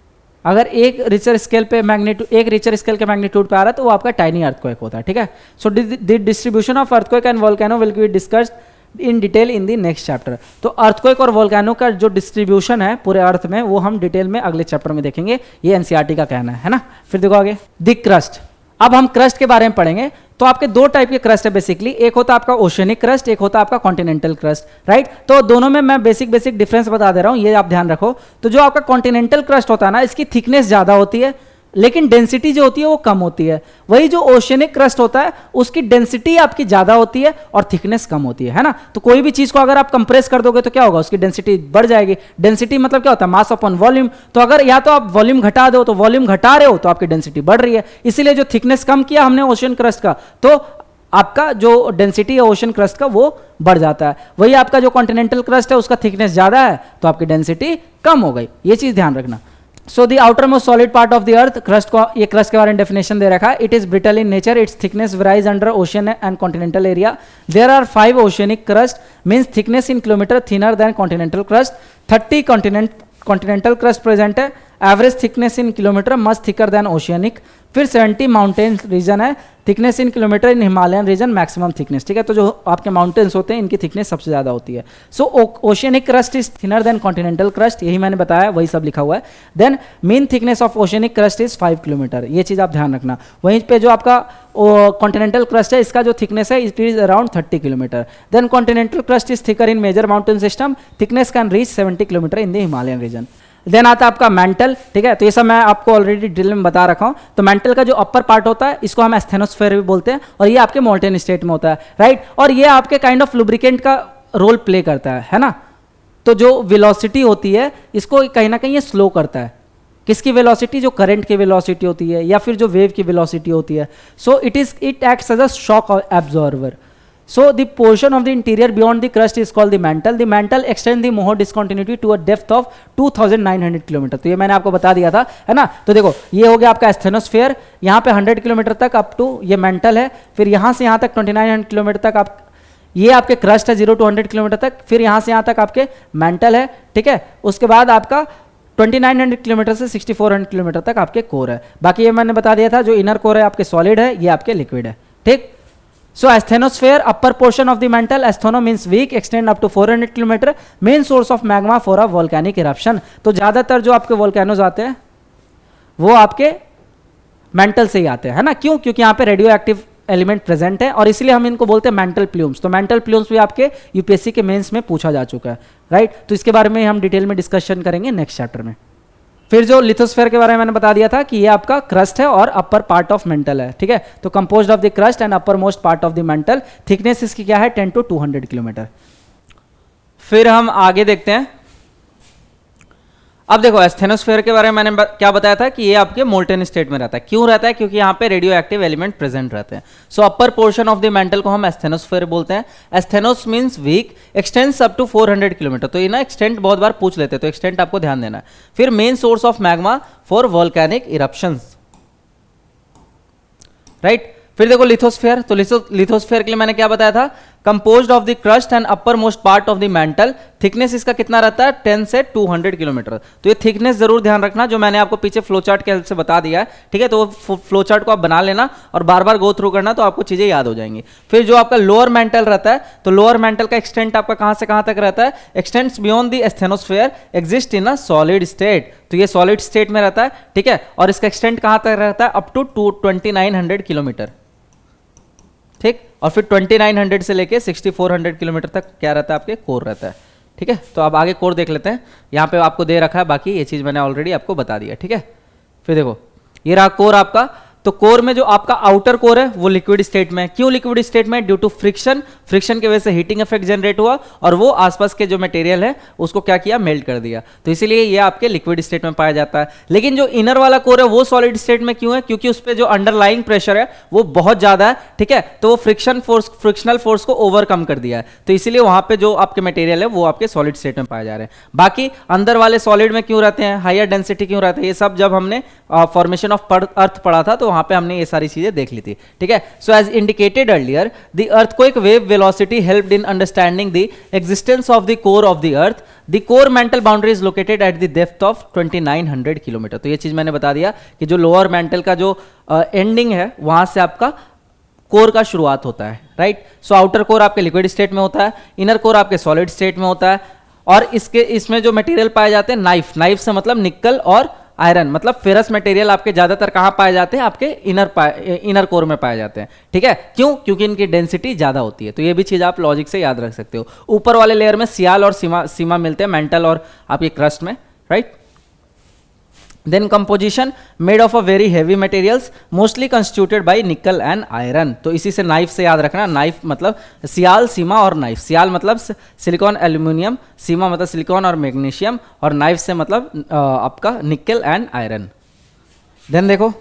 अगर एक रिचर स्केल के मैग्नीट्यूड पे आ रहा है तो वो आपका टाइनी अर्थक्वेक होता है, ठीक है। So the distribution of earthquake and volcano will be discussed in detail in the next chapter. तो अर्थक्वेक और वोल्केनो का जो डिस्ट्रीब्यूशन है पूरे अर्थ में वो हम डिटेल में अगले चैप्टर में देखेंगे, ये एनसीईआरटी का कहना है ना। फिर देखो आगे, द क्रस्ट। अब हम क्रस्ट के बारे में पढ़ेंगे। तो आपके 2 टाइप के क्रस्ट है बेसिकली, एक होता है आपका ओशनिक क्रस्ट, एक होता है आपका कॉन्टिनेंटल क्रस्ट, राइट। तो दोनों में मैं बेसिक डिफरेंस बता दे रहा हूं, ये आप ध्यान रखो। तो जो आपका कॉन्टिनेंटल क्रस्ट होता है ना, इसकी थिकनेस ज्यादा होती है, लेकिन डेंसिटी जो होती है वो कम होती है। वही जो ओशियनिक क्रस्ट होता है उसकी डेंसिटी आपकी ज्यादा होती है और थिकनेस कम होती है ना। तो कोई भी चीज को अगर आप कंप्रेस कर दोगे तो क्या होगा, उसकी डेंसिटी बढ़ जाएगी। डेंसिटी मतलब क्या होता है, मास अपॉन वॉल्यूम। तो अगर या तो आप वॉल्यूम घटा दो, तो वॉल्यूम घटा रहे हो तो आपकी डेंसिटी बढ़ रही है। इसीलिए जो थिकनेस कम किया हमने ओशियन क्रस्ट का, तो आपका जो डेंसिटी है ओशन क्रस्ट का वो बढ़ जाता है। वही आपका जो कॉन्टिनेंटल क्रस्ट है उसका थिकनेस ज्यादा है तो आपकी डेंसिटी कम हो गई। ये चीज ध्यान रखना। So the outer most solid part of the earth, crust को, ये क्रस्ट के बारे में डेफिनेशन दे रखा है। It is brittle in nature, its thickness varies under ocean and continental area. There are 5 oceanic crust, means thickness in kilometre thinner than continental crust. 30 continental crust present है, average thickness in kilometre much thicker than oceanic. फिर 70 mountain region है, thickness in kilometre in Himalayan region maximum thickness. ठीक है, तो जो आपके mountains होते हैं इनकी थिकनेस सबसे ज्यादा होती है। So oceanic crust is thinner than continental crust, यही मैंने बताया, वही सब लिखा हुआ है। Then mean thickness of oceanic crust is 5 kilometre, ये चीज आप ध्यान रखना। वहीं पे जो आपका कॉन्टिनेंटल क्रस्ट है इसका जो थिकनेस है it is around 30 kilometre. Then continental crust is thicker in major mountain system, thickness can reach 70 kilometre in the Himalayan region. Then आता है आपका मेंटल। ठीक है, तो ये सब मैं आपको ऑलरेडी डिटेल में बता रखा हूँ। तो मेंटल का जो अपर पार्ट होता है इसको हम एस्थेनोस्फेयर भी बोलते हैं, और ये आपके मोल्टेन स्टेट में होता है, राइट। और ये आपके काइंड ऑफ लुब्रिकेंट का रोल प्ले करता है ना। तो जो वेलोसिटी होती है इसको कहीं ना कहीं ये स्लो करता है। किसकी वेलोसिटी, जो करंट की वेलोसिटी होती है या फिर जो वेव की वेलोसिटी होती है। So it acts as a shock absorber. So the portion of the interior beyond the crust is called the mantle. The mantle extends the Moho discontinuity to a depth of 2900 kilometre. तो ये मैंने आपको बता दिया था, है ना। तो देखो ये हो गया आपका एस्थेनोस्फेयर, यहाँ पे 100 किलोमीटर तक अप टू ये मेंटल है। फिर यहाँ से यहाँ तक 2900 किलोमीटर तक आप, ये आपके क्रस्ट है 0 to 100 किलोमीटर तक। फिर यहाँ से यहाँ तक आपके मेंटल है, ठीक है। उसके बाद आपका 2900 किलोमीटर से 6400 किलोमीटर तक आपके कोर है। बाकी ये मैंने बता दिया था, जो इनर कोर है आपके सॉलिड है, ये आपके लिक्विड है, ठीक। So asthenosphere, upper portion of the mantle, astheno means weak, extend up to 400 kilometre, main source of magma for a volcanic eruption। तो ज्यादातर जो आपके वोल्केनोज आते हैं वो आपके मेंटल से ही आते हैं, है ना। क्यों? क्योंकि यहाँ पे रेडियो एक्टिव एलिमेंट प्रेजेंट है और इसलिए हम इनको बोलते हैं मेंटल प्लूम्स। तो मेंटल प्लूम्स भी आपके यूपीएससी के मेंस में पूछा जा चुका है, राइट। तो इसके बारे में हम डिटेल में डिस्कशन करेंगे नेक्स्ट चैप्टर में। फिर जो लिथोस्फेयर के बारे में मैंने बता दिया था कि ये आपका क्रस्ट है और अपर पार्ट ऑफ मेंटल है, ठीक है। तो composed of the crust and upper most part of the mental, thickness इसकी क्या है 10 to 200 किलोमीटर। फिर हम आगे देखते हैं। अब देखो एस्थेनोस्फेयर के बारे में मैंने क्या बताया था कि ये आपके मोल्टेन स्टेट में रहता है। क्यों रहता है? क्योंकि यहाँ पे रेडियो एक्टिव एलिमेंट प्रेजेंट रहते हैं। So upper portion of the mantle को हम एस्थेनोस्फेयर बोलते हैं। Asthenos means weak, extends up to 400 kilometre. तो ये ना एक्सटेंट बहुत बार पूछ लेते हैं, तो एक्सटेंट आपको ध्यान देना है। फिर main source of magma for volcanic eruptions, right. फिर देखो लिथोस्फेयर। तो लिथोस्फेयर के लिए मैंने क्या बताया था, composed of the crust and upper most part of the mental, thickness इसका कितना रहता है 10 से 200 किलोमीटर। तो ये थिकनेस जरूर ध्यान रखना, जो मैंने आपको पीछे फ्लो चार्ट के हेल्प से बता दिया है, ठीक है। तो वो फ्लो चार्ट को आप बना लेना और बार बार गो थ्रू करना, तो आपको चीजें याद हो जाएंगी। फिर जो आपका लोअर मेंटल रहता है, तो लोअर मेंटल का एक्सटेंट आपका कहां से कहां तक रहता है, x tends beyond the asthenosphere, exist in a solid state. तो ये सॉलिड स्टेट में रहता है, ठीक है। और इसका एक्सटेंट कहां तक रहता है, अप टू 2900 किलोमीटर, ठीक। और फिर 2900 से लेके 6400 किलोमीटर तक क्या रहता है, आपके कोर रहता है, ठीक है। तो अब आगे कोर देख लेते हैं। यहाँ पे आपको दे रखा है, बाकी ये चीज मैंने ऑलरेडी आपको बता दिया, ठीक है। फिर देखो ये रहा कोर आपका। तो कोर में जो आपका आउटर कोर है वो लिक्विड स्टेट में। क्यों लिक्विड स्टेट में? ड्यू टू फ्रिक्शन, फ्रिक्शन की वजह से हीटिंग इफेक्ट जनरेट हुआ और वो आसपास के जो मटेरियल है उसको क्या किया, मेल्ट कर दिया। तो इसीलिए ये आपके लिक्विड स्टेट में पाया जाता है। लेकिन जो इनर वाला कोर है वो सॉलिड स्टेट में क्यों है? क्योंकि उस पर जो अंडरलाइंग प्रेशर है वो बहुत ज्यादा है, ठीक है। तो वो फ्रिक्शनल फोर्स को ओवरकम कर दिया है, तो इसीलिए वहां पे जो आपके मटेरियल है वो आपके सॉलिड स्टेट में पाए जा रहे हैं। बाकी अंदर वाले सॉलिड में क्यों रहते हैं, हायर डेंसिटी क्यों रहते हैं, ये सब जब हमने फॉर्मेशन ऑफ अर्थ पढ़ा था तो वहां पे हमने ये सारी चीजें देख ली थी, ठीक है। So as indicated earlier, the earthquake wave velocity helped in understanding the existence of the core of the earth. The core mantle boundary is located at the depth of 2900 kilometre. तो ये चीज मैंने बता दिया कि जो लोअर मेंटल का जो एंडिंग है वहां से आपका कोर का शुरुआत होता है, राइट। सो आउटर कोर आपके लिक्विड स्टेट में होता है, इनर कोर आपके सॉलिड स्टेट में होता है। और इसमें जो मटेरियल पाए जाते हैं, नाइफ से मतलब निकल और आयरन, मतलब फेरस मटेरियल आपके ज्यादातर कहां पाए जाते हैं, आपके इनर कोर में पाए जाते हैं, ठीक है। क्यों? क्योंकि इनकी डेंसिटी ज्यादा होती है। तो ये भी चीज आप लॉजिक से याद रख सकते हो। ऊपर वाले लेयर में सियाल और सीमा मिलते हैं, मेंटल और आपके क्रस्ट में, right. Then composition made of a very heavy materials mostly constituted by nickel and iron. तो इसी से नाइफ से याद रखना, नाइफ मतलब सियाल, सीमा और नाइफ। सियाल मतलब सिलिकॉन एल्यूमिनियम, सीमा मतलब सिलिकॉन और मैग्नीशियम, और नाइफ से मतलब आपका निकल एंड आयरन। देन देखो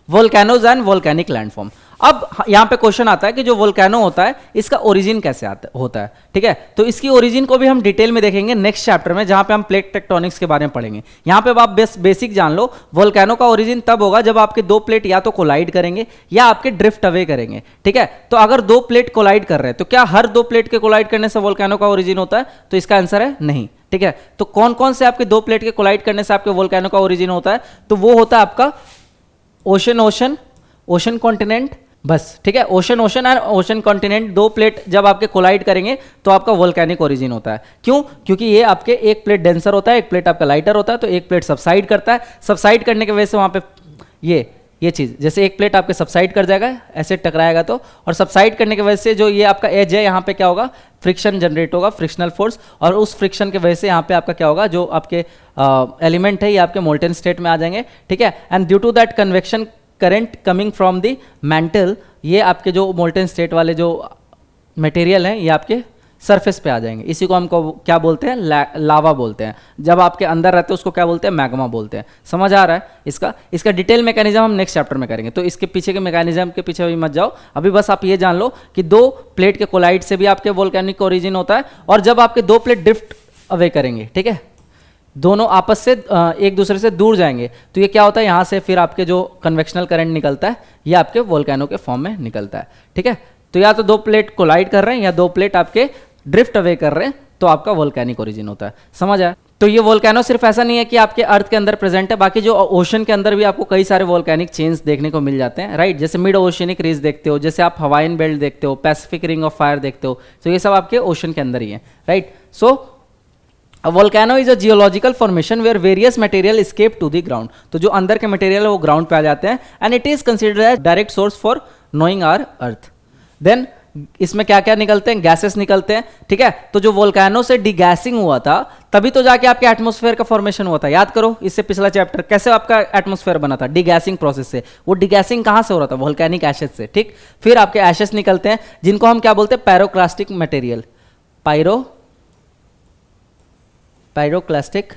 वोल्केनोज एंड वोल्केनिक लैंडफॉर्म। अब यहाँ पे क्वेश्चन आता है कि जो वोल्केनो होता है इसका ओरिजिन कैसे होता है, ठीक है। तो इसकी ओरिजिन को भी हम डिटेल में देखेंगे नेक्स्ट चैप्टर में, जहाँ पे हम प्लेट टेक्टोनिक्स के बारे में पढ़ेंगे। यहाँ पे आप बेसिक जान लो, वोल्केनो का ओरिजिन तब होगा जब आपके दो प्लेट या तो कोलाइड करेंगे या आपके ड्रिफ्ट अवे करेंगे, ठीक है। तो अगर दो प्लेट कोलाइड कर रहे हैं तो क्या हर दो प्लेट के कोलाइड करने से वोल्केनो का ओरिजिन होता है? तो इसका आंसर है नहीं, ठीक है। तो कौन कौन से आपके दो प्लेट के कोलाइड करने से आपके वोल्केनो का ओरिजिन होता है? तो वो होता है आपका ओशन ओशन, ओशन कॉन्टिनेंट, बस, ठीक है। ओशन ओशन और ओशन कॉन्टिनेंट, दो प्लेट जब आपके कोलाइड करेंगे तो आपका वोल्केनिक ओरिजिन होता है। क्यों? क्योंकि ये आपके एक प्लेट डेंसर होता है, एक प्लेट आपका लाइटर होता है, तो एक प्लेट सबसाइड करता है। सबसाइड करने की वजह से वहाँ पे ये चीज़, जैसे एक प्लेट आपके सबसाइड कर जाएगा, ऐसे टकराएगा तो, और सबसाइड करने की वजह से जो ये आपका एज है यहाँ पे क्या होगा, फ्रिक्शन जनरेट होगा, फ्रिक्शनल फोर्स, और उस फ्रिक्शन की वजह से यहाँ पे आपका क्या होगा, जो आपके एलिमेंट है ये आपके मोल्टेन स्टेट में आ जाएंगे, ठीक है। And due to that convection current coming from the mantle, ये आपके जो मोल्टेन स्टेट वाले जो मटेरियल हैं ये आपके सरफेस पे आ जाएंगे। इसी को हमको क्या बोलते हैं, लावा बोलते हैं। जब आपके अंदर रहते हैं उसको क्या बोलते हैं, मैग्मा बोलते हैं। समझ आ रहा है? इसका डिटेल मैकेनिज्म हम नेक्स्ट चैप्टर में करेंगे, तो इसके पीछे के मैकेनिज्म के पीछे भी मत जाओ। अभी बस आप ये जान लो कि दो प्लेट के कोलाइड से भी आपके वोल्केनिक ओरिजिन होता है, और जब आपके दो प्लेट ड्रिफ्ट अवे करेंगे, ठीक है, दोनों आपस से एक दूसरे से दूर जाएंगे, तो ये क्या होता है, यहाँ से फिर आपके जो कन्वेक्शनल करंट निकलता है ये आपके वोल्केनो के फॉर्म में निकलता है, ठीक है। तो या तो दो प्लेट कोलाइड कर रहे हैं या दो प्लेट आपके ड्रिफ्ट अवे कर रहे हैं, तो आपका वोल्केनिक ओरिजिन होता है। समझ आया? तो ये वोल्केनो सिर्फ ऐसा नहीं है कि आपके अर्थ के अंदर प्रेजेंट है, बाकी जो ओशन के अंदर भी आपको कई सारे वोल्केनिक चेन्स देखने को मिल जाते हैं, राइट। जैसे मिड ओशियनिक रीज देखते हो, जैसे आप हवाइन बेल्ट देखते हो, पैसिफिक रिंग ऑफ फायर देखते हो, तो ये सब आपके ओशन के अंदर ही है, right. So A volcano is a geological formation where various material escape to the ground. तो जो अंदर के मटेरियल है वो ग्राउंड पे आ जाते हैं, and it is considered as direct source for knowing our earth. Then इसमें क्या क्या निकलते हैं, गैसेस निकलते हैं, ठीक है। तो जो वोल्केनो से डिगैसिंग हुआ था तभी तो जाके आपके एटमॉस्फेयर का फॉर्मेशन हुआ था। याद करो इससे पिछला चैप्टर, कैसे आपका एटमॉस्फेयर बना था, डिगैसिंग प्रोसेस से। वो डिगैसिंग कहाँ से हो रहा था, वोल्केनिक एशेस से, ठीक। फिर आपके एशेस निकलते हैं जिनको हम क्या बोलते हैं, पायरोक्लास्टिक मटेरियल, पायरोक्लास्टिक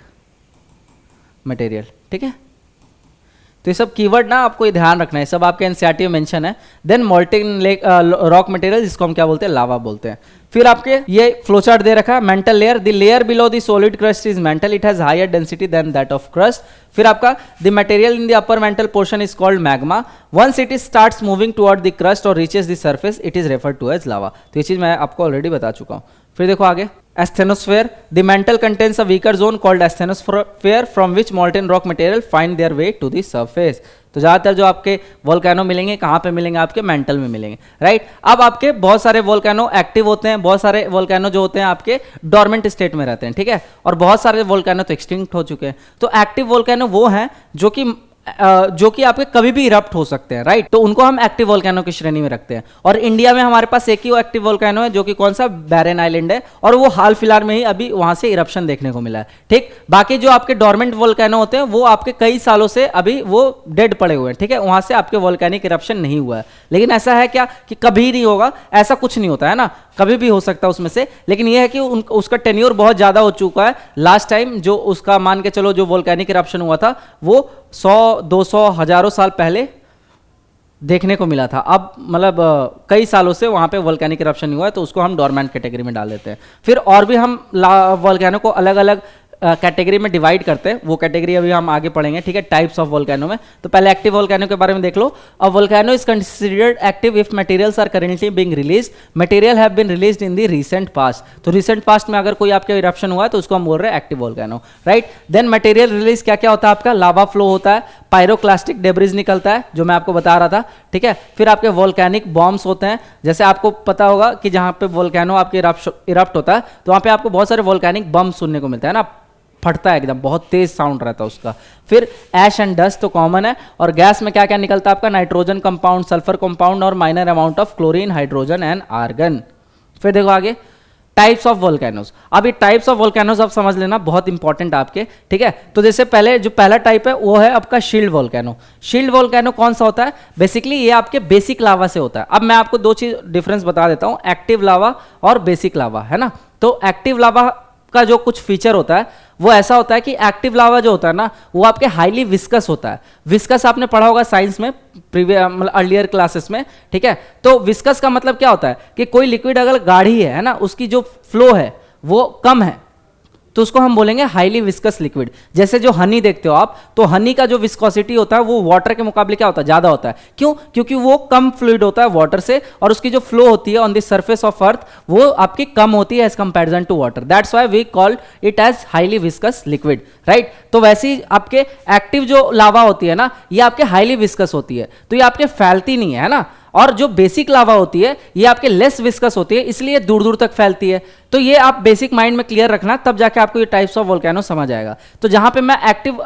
मटेरियल, ठीक है। तो ये सब कीवर्ड ना आपको ये ध्यान रखना है, सब आपके एनसीईआरटी में मेंशन है। देन मोल्टेन रॉक मटेरियल, जिसको हम क्या बोलते हैं, लावा बोलते हैं। फिर आपके ये फ्लोचार्ट दे रखा है, mantle layer, the layer below the solid crust is mantle, it has higher density than that of crust. फिर आपका the material in the upper mantle portion is called magma, once it is starts moving toward the crust और reaches the surface it is referred to as lava. तो ये चीज मैं आपको already बता चुका हूँ। फिर देखो आगे, asthenosphere, the mantle contains a weaker zone called asthenosphere from which molten rock material find their way to the surface. तो ज़्यादातर जो आपके वोल्केनो मिलेंगे कहाँ पे मिलेंगे, आपके मेंटल में मिलेंगे, राइट। अब आपके बहुत सारे वोल्केनो एक्टिव होते हैं, बहुत सारे वोल्केनो जो होते हैं आपके डोरमेंट स्टेट में रहते हैं, ठीक है, और बहुत सारे वोल्केनो तो एक्सटिंक्ट हो चुके हैं। तो एक्टिव वोल्केनो वो हैं जो कि आपके कभी भी इरप्ट हो सकते हैं, राइट। तो उनको हम एक्टिव वोल्केनो की श्रेणी में रखते हैं। और इंडिया में हमारे पास एक ही एक्टिव वोल्केनो है, जो कि कौन सा, बैरन आइलैंड है, और वो हाल फिलहाल में ही अभी वहां से इरप्शन देखने को मिला है, ठीक। बाकी जो आपके डोरमेंट वोल्केनो होते हैं वो आपके कई सालों से अभी वो डेड पड़े हुए हैं, ठीक है, वहां से आपके वोल्केनिक इरप्शन नहीं हुआ है। लेकिन ऐसा है क्या कि कभी नहीं होगा, ऐसा कुछ नहीं होता है ना, कभी भी हो सकता है उसमें से। लेकिन यह है कि उसका टेन्योर बहुत ज्यादा हो चुका है। लास्ट टाइम जो उसका मान के चलो जो वोल्केनिक इरप्शन हुआ था वो 100-200 हजारों साल पहले देखने को मिला था। अब मतलब कई सालों से वहां पे वोल्केनिक इरप्शन हुआ है, तो उसको हम डोरमेंट कैटेगरी में डाल देते हैं। फिर और भी हम वोल्केनो को अलग अलग कैटेगरी में डिवाइड करते हैं, वो कैटेगरी अभी हम आगे पढ़ेंगे, ठीक है, टाइप्स ऑफ वोल्केनो में। तो पहले एक्टिव वोल्केनो के बारे में देख लो। A volcano is considered active if materials are currently being released, material have been released in the recent past. तो रीसेंट पास्ट में अगर कोई आपके इरप्शन हुआ है तो उसको हम बोल रहे हैं active volcano, right. Then material release क्या क्या होता है, आपका लावा फ्लो होता है, पायरोक्लास्टिक डेब्रिज निकलता है जो मैं आपको बता रहा था, ठीक है। फिर आपके वोल्केनिक बॉम्ब्स होते हैं, जैसे आपको पता होगा कि जहां पे वोल्केनो आपके इरप्ट होता है तो वहां पे आपको बहुत सारे वोल्केनिक बम सुनने को मिलता है ना, फटता है एकदम, बहुत तेज साउंड रहता है उसका। फिर ऐश एंड डस्ट तो कॉमन है। और गैस में क्या क्या निकलता है आपका, नाइट्रोजन कंपाउंड, सल्फर कंपाउंड और minor amount of chlorine, hydrogen and argon. फिर देखो आगे, टाइप्स ऑफ वोल्केनोज। अब ये टाइप्स ऑफ वोल्केनोज आप समझ लेना, बहुत इंपॉर्टेंट आपके, ठीक है। तो जैसे पहले जो पहला टाइप है वो है आपका शील्ड वोल्केनो। शील्ड वोल्केनो कौन सा होता है? बेसिकली ये आपके बेसिक लावा से होता है। अब मैं आपको दो चीज डिफरेंस बता देता हूं, एक्टिव लावा और बेसिक लावा, है ना। तो एक्टिव लावा का जो कुछ फीचर होता है वो ऐसा होता है कि एक्टिव लावा जो होता है ना वो आपके हाईली विस्कस होता है। विस्कस आपने पढ़ा होगा साइंस में, प्रीवियस मतलब अर्लियर क्लासेस में, ठीक है। तो विस्कस का मतलब क्या होता है कि कोई लिक्विड अगर गाढ़ी है ना, उसकी जो फ्लो है वो कम है, तो उसको हम बोलेंगे हाईली विस्कस लिक्विड। जैसे जो हनी देखते हो आप, तो हनी का जो विस्कोसिटी होता है वो वाटर के मुकाबले क्या होता है? ज्यादा होता है। क्यों? क्योंकि वो कम फ्लूइड होता है वाटर से, और उसकी जो फ्लो होती है on the surface of earth वो आपकी कम होती है as comparison to water. That's why we call it as highly viscous liquid, right. तो वैसे ही आपके एक्टिव जो लावा होती है ना, ये आपके हाईली विस्कस होती है, तो ये आपके फैलती नहीं है ना। और जो बेसिक लावा होती है ये आपके लेस विस्कस होती है, इसलिए दूर दूर तक फैलती है। तो ये आप बेसिक माइंड में क्लियर रखना, तब जाके आपको ये टाइप्स ऑफ वोल्केनो समझ आएगा। तो जहां पे मैं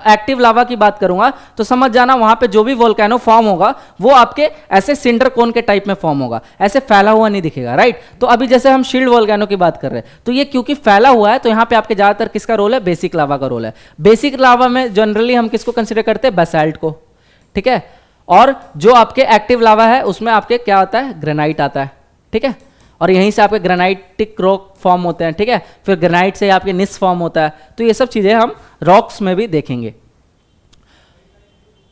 एक्टिव लावा की बात करूंगा तो समझ जाना वहां पे जो भी वोल्केनो फॉर्म होगा वो आपके ऐसे सिंडर कोन के टाइप में फॉर्म होगा, ऐसे फैला हुआ नहीं दिखेगा, राइट। तो अभी जैसे हम शील्ड वोल्केनो की बात कर रहे हैं, तो ये क्योंकि फैला हुआ है तो यहाँ पे आपके ज्यादातर किसका रोल है? बेसिक लावा का रोल है। बेसिक लावा में जनरली हम किसको कंसिडर करते हैं? बेसाल्ट को, ठीक है। और जो आपके एक्टिव लावा है उसमें आपके क्या आता है? ग्रेनाइट आता है, ठीक है। और यहीं से आपके ग्रेनाइटिक रॉक फॉर्म होते हैं, ठीक है। फिर ग्रेनाइट से आपके निस फॉर्म होता है। तो ये सब चीजें हम रॉक्स में भी देखेंगे।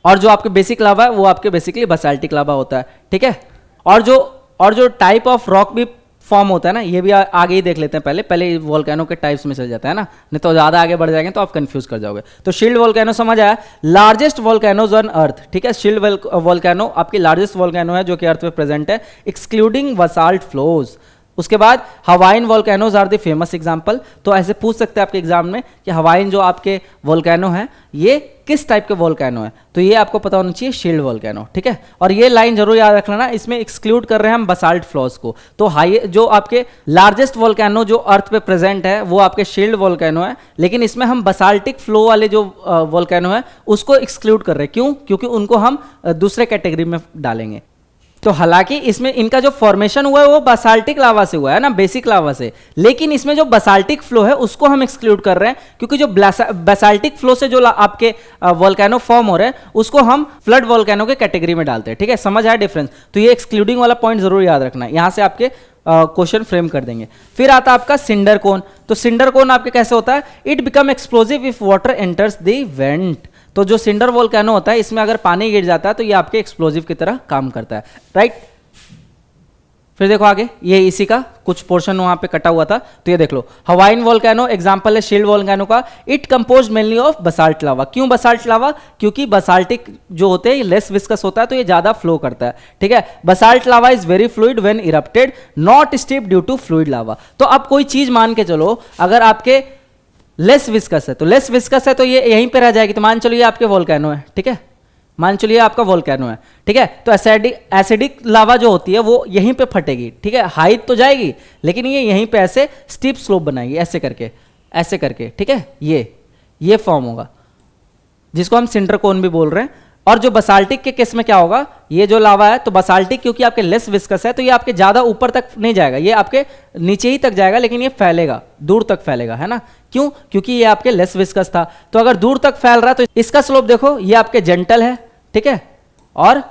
और जो आपके बेसिक लावा है वो आपके बेसिकली बेसाल्टिक लावा होता है, ठीक है। और जो टाइप ऑफ रॉक भी फॉर्म होता है ना, ये भी आगे ही देख लेते हैं। पहले वोल्केनो के टाइप्स में चल जाता है ना, नहीं तो ज्यादा आगे बढ़ जाएंगे तो आप कंफ्यूज कर जाओगे। तो शील्ड वोल्केनो समझ आया, लार्जेस्ट वोल्केनोज ऑन अर्थ, ठीक है। शील्ड वोल्केनो आपकी लार्जेस्ट वोल्केनो है जो कि अर्थ पे प्रेजेंट है, एक्सक्लूडिंग बसाल्ट फ्लोज। उसके बाद Hawaiian volcanoes are the famous example. तो ऐसे पूछ सकते हैं आपके एग्जाम में कि हवाइन जो आपके वोल्केनो है ये किस टाइप के वोल्केनो है, तो ये आपको पता होना चाहिए शील्ड वोल्केनो, ठीक है। और ये लाइन जरूर याद रख लेना, इसमें एक्सक्लूड कर रहे हैं हम बसाल्ट फ्लोज को। तो हाई जो आपके लार्जेस्ट वोल्केनो जो अर्थ पे प्रेजेंट है वो आपके शील्ड वोल्केनो है, लेकिन इसमें हम बसाल्टिक फ्लो वाले जो वोल्केनो है उसको एक्सक्लूड कर रहे हैं। क्यों? क्योंकि उनको हम दूसरे कैटेगरी में डालेंगे। तो हालांकि इसमें इनका जो फॉर्मेशन हुआ है वो बसाल्टिक लावा से हुआ है ना, बेसिक लावा से, लेकिन इसमें जो बसाल्टिक फ्लो है उसको हम एक्सक्लूड कर रहे हैं, क्योंकि जो बसाल्टिक फ्लो से जो आपके वोल्केनो फॉर्म हो रहे हैं उसको हम फ्लड वोल्केनो के कैटेगरी में डालते हैं, ठीक है। समझ आया डिफरेंस? तो ये एक्सक्लूडिंग वाला पॉइंट जरूर याद रखना है, यहां से आपके क्वेश्चन फ्रेम कर देंगे। फिर आता है आपका सिंडर कोन। तो सिंडर कोन आपके कैसे होता है? It become explosive if water enters the vent. तो जो सिंडर वोल्केनो होता है इसमें अगर पानी गिर जाता है तो ये आपके एक्सप्लोजिव की तरह काम करता है, राइट। फिर देखो आगे, ये इसी का कुछ पोर्शन वहां पे कटा हुआ था, तो ये देख लो। हवाइन वोल्केनो एग्जांपल है शील्ड वोल्केनो का। It compose mainly of basalt lava. क्यों बसाल्ट लावा? क्योंकि बसाल्टिक जो होते हैं लेस विस्कस होता है तो ये ज्यादा फ्लो करता है, ठीक है। Basalt lava is very fluid when erupted, not steep due to fluid lava. तो अब कोई चीज मान के चलो अगर आपके लेस विस्कस है, तो लेस विस्कस है तो ये यहीं पे रह जाएगी। तो मान चलो ये आपके वोल्केनो है, ठीक है। मान चलिए आपका वोल्केनो है, ठीक है। तो एसिडिक लावा जो होती है वो यहीं पे फटेगी, ठीक है। हाइट तो जाएगी लेकिन ये यहीं पे ऐसे स्टीप स्लोप बनाएगी, ऐसे करके, ठीक है। ये फॉर्म होगा जिसको हम सिंडर कोन भी बोल रहे हैं। और जो बसाल्टिक के केस में क्या होगा, ये जो लावा है तो बसाल्टिक क्योंकि आपके लेस विस्कस है तो ये आपके ज्यादा ऊपर तक नहीं जाएगा, ये आपके नीचे ही तक जाएगा, लेकिन ये फैलेगा, दूर तक फैलेगा, है ना। क्यों? क्योंकि ये आपके लेस विस्कस था। तो अगर दूर तक फैल रहा है तो इसका स्लोप देखो, ये आपके जेंटल है, ठीक है। और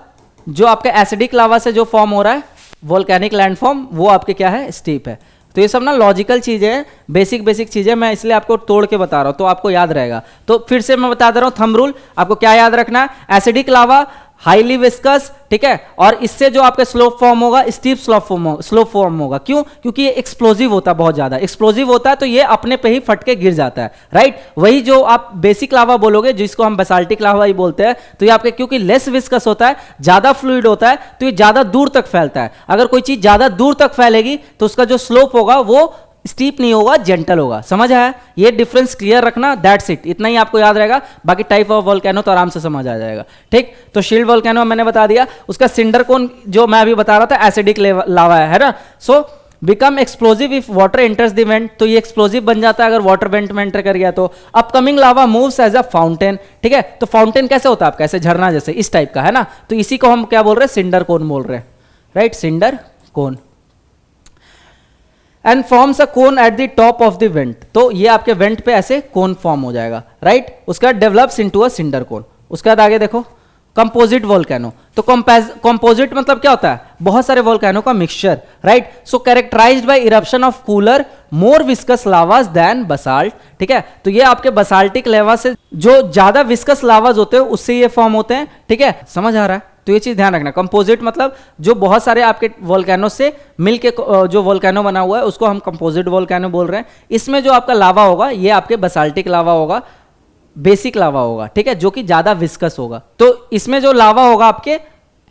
जो आपका एसिडिक लावा से जो फॉर्म हो रहा है वोल्केनिक लैंडफॉर्म, वो आपके क्या है? स्टीप है। तो ये सब ना लॉजिकल चीजें हैं, बेसिक चीजें, मैं इसलिए आपको तोड़ के बता रहा हूं तो आपको याद रहेगा। तो फिर से मैं बता दे रहा हूं थंब रूल, आपको क्या याद रखना है? एसिडिक लावा हाईली विस्कस, ठीक है। और इससे जो आपका स्लोप फॉर्म होगा स्टीप स्लोप फॉर्म होगा। क्यों? क्योंकि ये एक्सप्लोजिव होता है, बहुत ज्यादा एक्सप्लोजिव होता है, तो ये अपने पे ही फट के गिर जाता है, राइट। वही जो आप बेसिक लावा बोलोगे जिसको हम बेसाल्टिक लावा ही बोलते हैं, तो ये आपके क्योंकि लेस विस्कस होता है, ज्यादा फ्लूइड होता है, तो ये ज्यादा दूर तक फैलता है। अगर कोई चीज ज्यादा दूर तक फैलेगी तो उसका जो स्लोप होगा वो स्टीप नहीं होगा, जेंटल होगा। समझ आया? ये डिफरेंस क्लियर रखना, दैट्स इट, इतना ही आपको याद रहेगा। बाकी टाइप ऑफ वोल्केनो तो आराम से समझ आ जाएगा, ठीक। तो शील्ड वोल्केनो मैंने बता दिया। उसका सिंडर कोन जो मैं अभी बता रहा था एसिडिक लावा है ना। So become explosive if water enters the vent, तो ये एक्सप्लोजिव बन जाता है अगर वाटर वेंट में एंटर कर गया तो। Upcoming lava moves as a fountain, ठीक है। तो फाउंटेन कैसे होता है आपका? ऐसे झरना जैसे, इस टाइप का, है ना। तो इसी को हम क्या बोल रहे हैं? सिंडर कोन बोल रहे हैं, right, cinder cone. And forms a cone at the top of the vent, तो ये आपके वेंट पे ऐसे कोन फॉर्म हो जाएगा, राइट। उसके बाद develops into a cinder cone. उसके बाद आगे देखो कंपोजिट वोल्केनो, तो कंपोजिट मतलब क्या होता है, बहुत सारे वोल्केनो का mixture, right. So characterised by eruption of cooler more viscous lavas than basalt, ठीक है। तो ये आपके बसाल्टिक लावा से जो ज्यादा विस्कस लावास होते हैं उससे ये फॉर्म होते हैं, ठीक है, समझ आ रहा है। तो ये चीज ध्यान रखना, कंपोजिट मतलब जो बहुत सारे आपके वोल्केनो से मिलके जो वोल्केनो बना हुआ है उसको हम कंपोजिट वोल्केनो बोल रहे हैं। इसमें जो आपका लावा होगा ये आपके बसाल्टिक लावा होगा, बेसिक लावा होगा, ठीक है, जो कि ज्यादा विस्कस होगा। तो इसमें जो लावा होगा आपके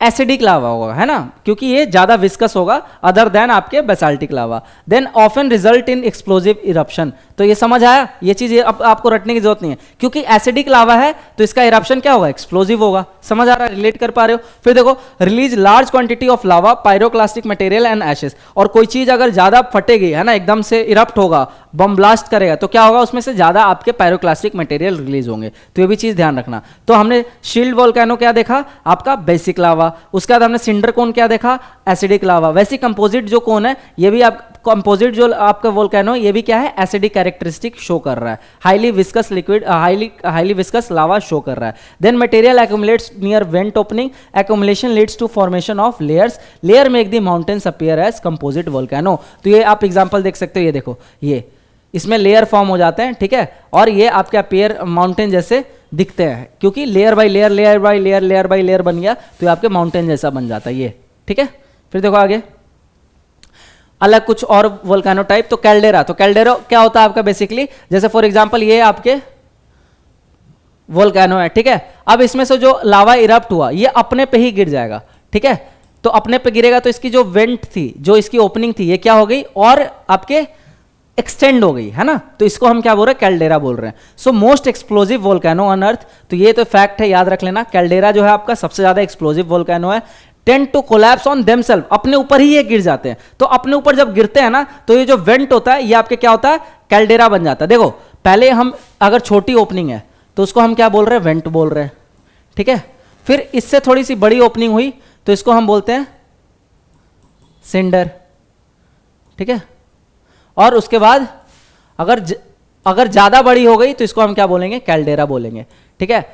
एसिडिक लावा होगा, है ना, क्योंकि ये ज्यादा विस्कस होगा अदर देन आपके basaltic lava. Then often result in explosive eruption, तो ये समझ आया, ये चीज अब आपको रटने की जरूरत नहीं है, क्योंकि एसिडिक लावा है तो इसका इरप्शन क्या होगा, एक्सप्लोजिव होगा। समझ आ रहा है, रिलेट कर पा रहे हो। फिर देखो release large quantity of lava, pyroclastic material and ashes, और कोई चीज अगर ज्यादा फटेगी, है ना, एकदम से इरप्ट होगा, बम ब्लास्ट करेगा, तो क्या होगा, उसमें से ज्यादा आपके पायरोक्लास्टिक मटेरियल रिलीज होंगे। तो ये भी चीज ध्यान रखना। तो हमने शील्ड वोल्केनो क्या देखा, आपका बेसिक लावा। उसके बाद हमने सिंडर कोन क्या देखा, एसिडिक लावा। वैसे कंपोजिट जो कोन है ये भी आप कंपोजिट जो आपका वोल्केनो ये भी क्या है, एसिडिक कैरेक्टरिस्टिक शो कर रहा है, highly viscous liquid, highly viscous lava show कर रहा है। Then material accumulates near vent opening, accumulation leads to formation of layers, layer make the mountains appear as composite volcano. तो ये आप एग्जांपल देख सकते हो, ये देखो, ये इसमें लेयर फॉर्म हो जाते हैं, ठीक है, और ये आपके अपीयर माउंटेन जैसे दिखते हैं, क्योंकि layer by layer, layer by layer, layer by layer बन गया, तो ये आपके माउंटेन जैसा बन जाता है ये, ठीक है। फिर देखो आगे अलग कुछ और वोल्केनो टाइप, तो कैल्डेरा, तो कैल्डेरा क्या होता है आपका बेसिकली, जैसे फॉर एग्जांपल ये आपके वोल्केनो है, ठीक है। अब इसमें से जो लावा इरप्ट हुआ ये अपने पे ही गिर जाएगा, ठीक है। तो अपने पे गिरेगा तो इसकी जो वेंट थी, जो इसकी ओपनिंग थी, ये क्या हो गई, और आपके एक्सटेंड हो गई, है ना। तो इसको हम क्या बोल रहे हैं, कैल्डेरा बोल रहे हैं। So most explosive volcano on earth, तो ये तो फैक्ट है, याद रख लेना, कैल्डेरा जो है आपका सबसे ज्यादा एक्सप्लोजिव वोल्केनो है। Tend to collapse on themselves, अपने ऊपर ही ये गिर जाते हैं। तो अपने ऊपर जब गिरते हैं ना, तो ये जो वेंट होता है ये आपके क्या होता है, कैल्डेरा बन जाता है। देखो पहले हम अगर छोटी ओपनिंग है तो उसको हम क्या बोल रहे हैं, वेंट बोल रहे हैं, ठीक है। फिर इससे थोड़ी सी बड़ी ओपनिंग हुई तो इसको हम बोलते हैं सिंडर, ठीक है। और उसके बाद अगर ज्यादा बड़ी हो गई तो इसको हम क्या बोलेंगे, कैल्डेरा बोलेंगे, ठीक है।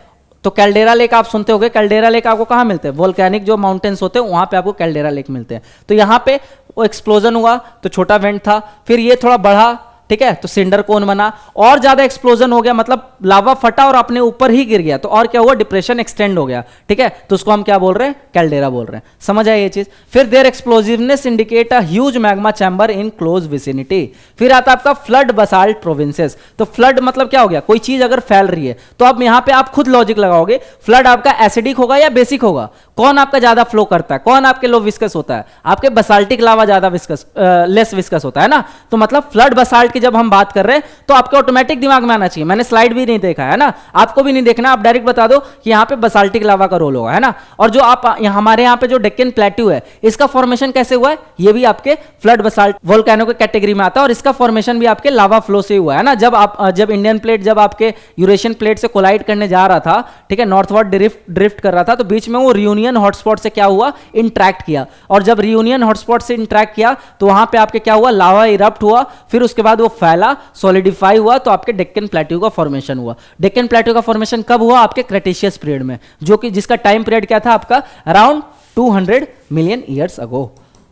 तो कैल्डेरा लेक आप सुनते होंगे, कैल्डेरा लेक आपको कहां मिलते हैं, वोल्केनिक जो माउंटेन्स होते हैं वहां पे आपको कैल्डेरा लेक मिलते हैं। तो यहां पे वो एक्सप्लोजन हुआ तो छोटा वेंट था, फिर ये थोड़ा बढ़ा, ठीक है, तो सिंडर कोन बना, और ज्यादा एक्सप्लोजन हो गया, मतलब लावा फटा और अपने ऊपर ही गिर गया, तो और क्या हुआ, डिप्रेशन एक्सटेंड हो गया, ठीक है। तो उसको हम क्या बोल रहे हैं, कैल्डेरा बोल रहे हैं। समझ आए ये चीज। फिर their explosiveness indicate a huge magma chamber in close vicinity. फिर आता है आपका फ्लड बसाल्ट प्रोविंसेस। तो फ्लड मतलब क्या हो गया, कोई चीज अगर फैल रही है, तो अब यहां पे आप खुद लॉजिक लगाओगे, फ्लड आपका एसिडिक होगा या बेसिक होगा, कौन आपका ज्यादा फ्लो करता है, कौन आपके लो विस्कस होता है, आपके बसाल्टिक लावा ज्यादा विस्कस, लेस विस्कस होता है ना। तो मतलब फ्लड बसाल्ट की जब हम बात कर रहे हैं तो आपके ऑटोमेटिक दिमाग में आना चाहिए, मैंने स्लाइड भी नहीं देखा है ना, आपको भी नहीं देखना, आप डायरेक्ट बता दो कि यहां पे बसाल्टिक लावा का रोल होगा, है ना। और जो आप हमारे यहां पे जो डेक्कन प्लेट्यू है इसका फॉर्मेशन कैसे हुआ है, ये भी आपके फ्लड बसाल्ट वोल्केनो के कैटेगरी में आता है, और इसका फॉर्मेशन भी आपके लावा फ्लो से हुआ है ना। जब इंडियन प्लेट जब आपके यूरेशियन प्लेट से कोलाइड करने जा रहा था, ठीक है, नॉर्थवर्ड ड्रिफ्ट कर रहा था, तो बीच में वो रियूनियन हॉटस्पॉट से क्या हुआ, इंट्रैक्ट किया, और जब रियूनियन हॉटस्पॉट से इंट्रैक्ट किया तो वहां पे आपके क्या हुआ, लावा इरप्ट हुआ, फिर उसके बाद वो फैला, सॉलिडिफाई हुआ, तो आपके डेक्कन प्लेट्यू का फॉर्मेशन हुआ। डेक्कन प्लेट्यू का फॉर्मेशन कब हुआ, आपके क्रेटेशियस पीरियड में, जो कि जिसका टाइम पीरियड क्या था आपका, अराउंड 200 मिलियन ईयर्स अगो,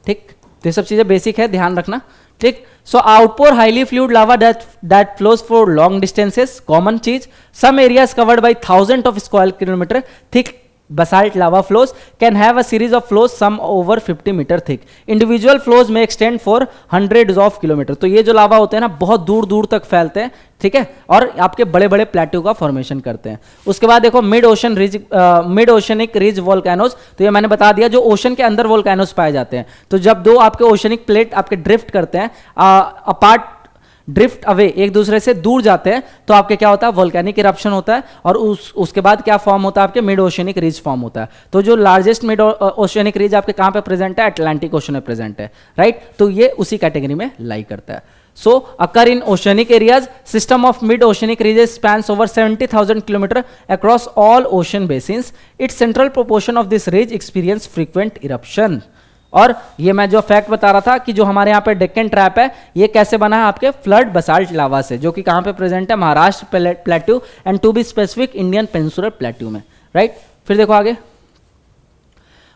ठीक। तो ये सब चीजें बेसिक है, ध्यान रखना, ठीक। So outpour highly fluid lava that flows for long distances, common चीज। Some areas covered by thousand of square kilometre thick basalt lava flows can have a series of flows some over 50 meter thick. Individual flows may extend for hundreds of kilometer. तो ये जो लावा होते हैं ना बहुत दूर दूर तक फैलते हैं, ठीक है, और आपके बड़े बड़े प्लेट्यू का फॉर्मेशन करते हैं। उसके बाद देखो मिड ओशनिक रिज वोल्केनोस, तो ये मैंने बता दिया, जो ओशन के अंदर वोल्केनोस पाए जाते हैं। तो जब दो आपके ओशनिक प्लेट आपके ड्रिफ्ट करते हैं, अपार्ट ड्रिफ्ट अवे, एक दूसरे से दूर जाते हैं, तो आपके क्या होता है, वोल्केनिक इरप्शन होता है, और उसके बाद क्या फॉर्म होता है, आपके मिड ओशनिक रिज फॉर्म होता है। तो जो लार्जेस्ट मिड ओशनिक रिज आपके कहां पे प्रेजेंट है, अटलांटिक ओशन में प्रेजेंट है, राइट। तो ये उसी कैटेगरी में लाई करता है। So occur in oceanic areas, system of mid oceanic ridges spans over 70,000 kilometre across all ocean basins. Its central proportion of this ridge experience frequent eruption. और ये मैं जो फैक्ट बता रहा था कि जो हमारे यहाँ पे डेक्कन ट्रैप है ये कैसे बना है, आपके फ्लड बसाल्ट लावा से, जो कि कहाँ पे प्रेजेंट है, Maharashtra plateau and to be specific Indian peninsular plateau में, राइट। फिर देखो आगे,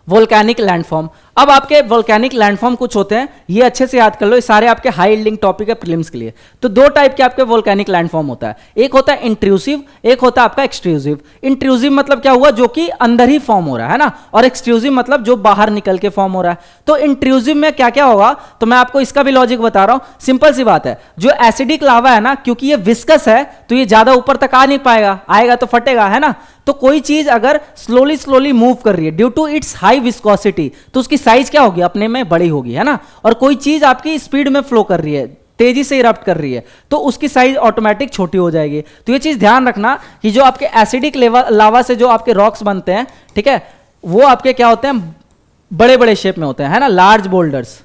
वोल्केनिक लैंडफॉर्म। अब आपके वोल्केनिक लैंडफॉर्म कुछ होते हैं, ये अच्छे से याद कर लो, ये सारे आपके हाई यील्डिंग टॉपिक है प्रीलिम्स के लिए। तो दो टाइप के आपके वोल्केनिक लैंडफॉर्म होता है, एक होता है इंट्रूसिव, एक होता है आपका एक्सट्रूसिव। इंट्रूसिव मतलब क्या हुआ, जो कि अंदर ही फॉर्म हो रहा है ना, और एक्सट्रूसिव मतलब जो बाहर निकल के फॉर्म हो रहा है। तो इंट्रूसिव में क्या क्या होगा, तो मैं आपको इसका भी लॉजिक बता रहा हूं, सिंपल सी बात है। जो एसिडिक लावा है ना, क्योंकि ये विस्कस है तो ये ज्यादा ऊपर तक आ नहीं पाएगा, आएगा तो फटेगा, है ना। तो कोई चीज अगर स्लोली स्लोली मूव कर रही है due to its high viscosity, तो उसकी साइज क्या होगी, अपने में बड़ी होगी, है ना। और कोई चीज आपकी स्पीड में फ्लो कर रही है, तेजी से इरप्ट कर रही है, तो उसकी साइज ऑटोमेटिक छोटी हो जाएगी। तो ये चीज ध्यान रखना कि जो आपके एसिडिक लावा से जो आपके रॉक्स बनते हैं, ठीक है, वो आपके क्या होते हैं, बड़े बड़े शेप में होते हैं, है ना, लार्ज बोल्डर्स।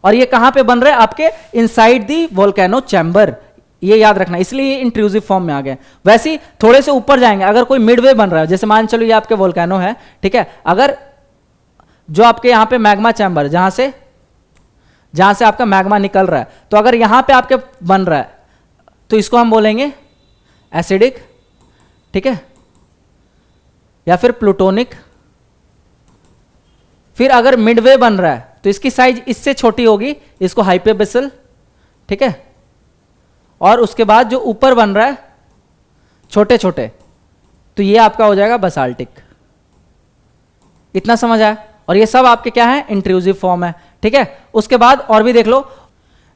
और ये कहां पे बन रहे हैं, आपके इनसाइड दी वोल्केनो चैम्बर, ये याद रखना, इसलिए ये इंट्रूसिव फॉर्म में आ गए। वैसे ही थोड़े से ऊपर जाएंगे, अगर कोई मिडवे बन रहा है, जैसे मान चलो ये आपके वोल्केनो है, ठीक है, अगर जो आपके यहां पे मैग्मा चैम्बर, जहां से आपका मैग्मा निकल रहा है, तो अगर यहां पे आपके बन रहा है तो इसको हम बोलेंगे एसिडिक, ठीक है, या फिर प्लूटोनिक। फिर अगर मिडवे बन रहा है तो इसकी साइज इससे छोटी होगी, इसको हाइपोबेसल, ठीक है। और उसके बाद जो ऊपर बन रहा है छोटे छोटे, तो ये आपका हो जाएगा बसाल्टिक। इतना समझ आया। और ये सब आपके क्या है, इंट्रूसिव फॉर्म है, ठीक है। उसके बाद और भी देख लो,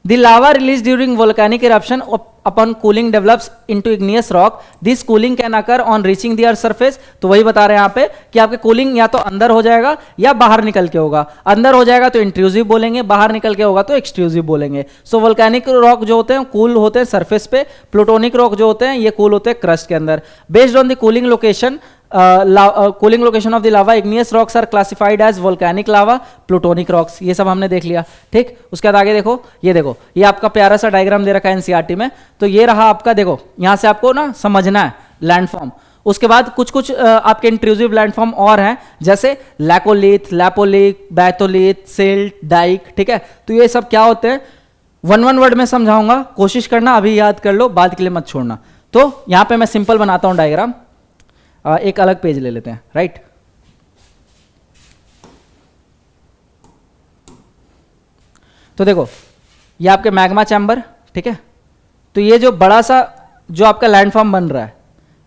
the lava release during volcanic eruption upon cooling develops into igneous rock, this cooling can occur on reaching the earth surface. तो वही बता रहे हैं यहाँ पे कि आपके कूलिंग या तो अंदर हो जाएगा या बाहर निकल के होगा। अंदर हो जाएगा तो इंट्रूसिव बोलेंगे, बाहर निकल के होगा तो एक्सट्रूसिव बोलेंगे। सो वोल्केनिक रॉक जो होते हैं कूल होते हैं सरफेस पे, प्लूटोनिक रॉक जो होते हैं ये कूल होते हैं क्रस्ट के अंदर। Based on the cooling location, cooling location of the lava, igneous rocks are classified as volcanic lava, plutonic rocks. ये सब हमने देख लिया, ठीक। उसके बाद आगे देखो, ये देखो, ये आपका प्यारा सा डायग्राम दे रखा है एनसीईआरटी में। तो ये रहा आपका, देखो यहां से आपको ना समझना है लैंडफॉर्म। उसके बाद कुछ कुछ आपके इंट्रूसिव लैंडफॉर्म और हैं, जैसे लैकोलिथ, लैपोलिक, बैथोलिथ, सिल्ट, डाइक, ठीक है। तो ये सब क्या होते हैं, वन वर्ड में समझाऊंगा, कोशिश करना अभी याद कर लो, बाद के लिए मत छोड़ना। तो यहां पे मैं सिंपल बनाता हूं डायग्राम, एक अलग पेज ले लेते हैं, राइट। तो देखो ये आपके मैग्मा चैम्बर, ठीक है। तो ये जो बड़ा सा जो आपका लैंडफॉर्म बन रहा है,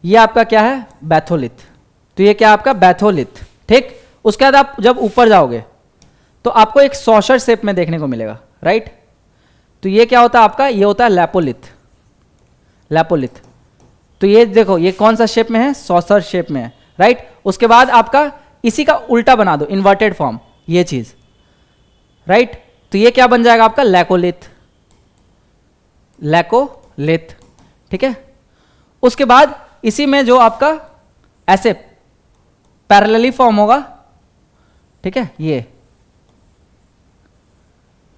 ये आपका क्या है, बैथोलिथ। तो ये क्या आपका बैथोलिथ, ठीक। उसके बाद आप जब ऊपर जाओगे तो आपको एक सॉसर शेप में देखने को मिलेगा, राइट। तो ये क्या होता है आपका, ये होता है लैपोलिथ, लैपोलिथ। तो ये देखो ये कौन सा शेप में है, सॉसर शेप में है, राइट। उसके बाद आपका इसी का उल्टा बना दो, इन्वर्टेड फॉर्म, ये चीज, राइट। तो ये क्या बन जाएगा आपका, लैकोलिथ, लैकोलिथ, ठीक है। उसके बाद इसी में जो आपका ऐसे पैरेलली फॉर्म होगा, ठीक है, ये,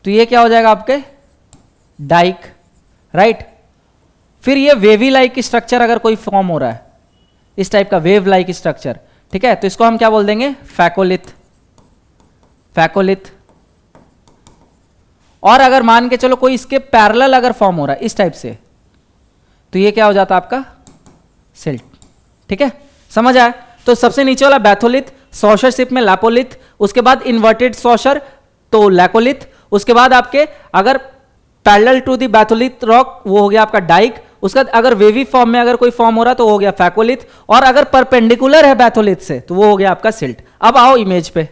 तो ये क्या हो जाएगा आपके डाइक, राइट। फिर ये वेवी लाइक स्ट्रक्चर अगर कोई फॉर्म हो रहा है, इस टाइप का वेव लाइक स्ट्रक्चर, ठीक है, तो इसको हम क्या बोल देंगे, फैकोलिथ, फैकोलिथ। और अगर मान के चलो कोई इसके पैरेलल अगर फॉर्म हो रहा है इस टाइप से, तो ये क्या हो जाता है आपका सिल्ट, ठीक है, समझ आया। तो सबसे नीचे वाला बैथोलिथ, सॉशर शेप में लैपोलिथ, उसके बाद इन्वर्टेड सॉशर तो लैकोलिथ, उसके बाद आपके अगर parallel to the batholith rock वो हो गया आपका डाइक, उसका अगर वेवी फॉर्म में अगर कोई फॉर्म हो रहा तो हो गया फैकोलिथ, और अगर परपेंडिकुलर है बैथोलिथ से तो वो हो गया आपका सिल्ट। अब आओ इमेज पे,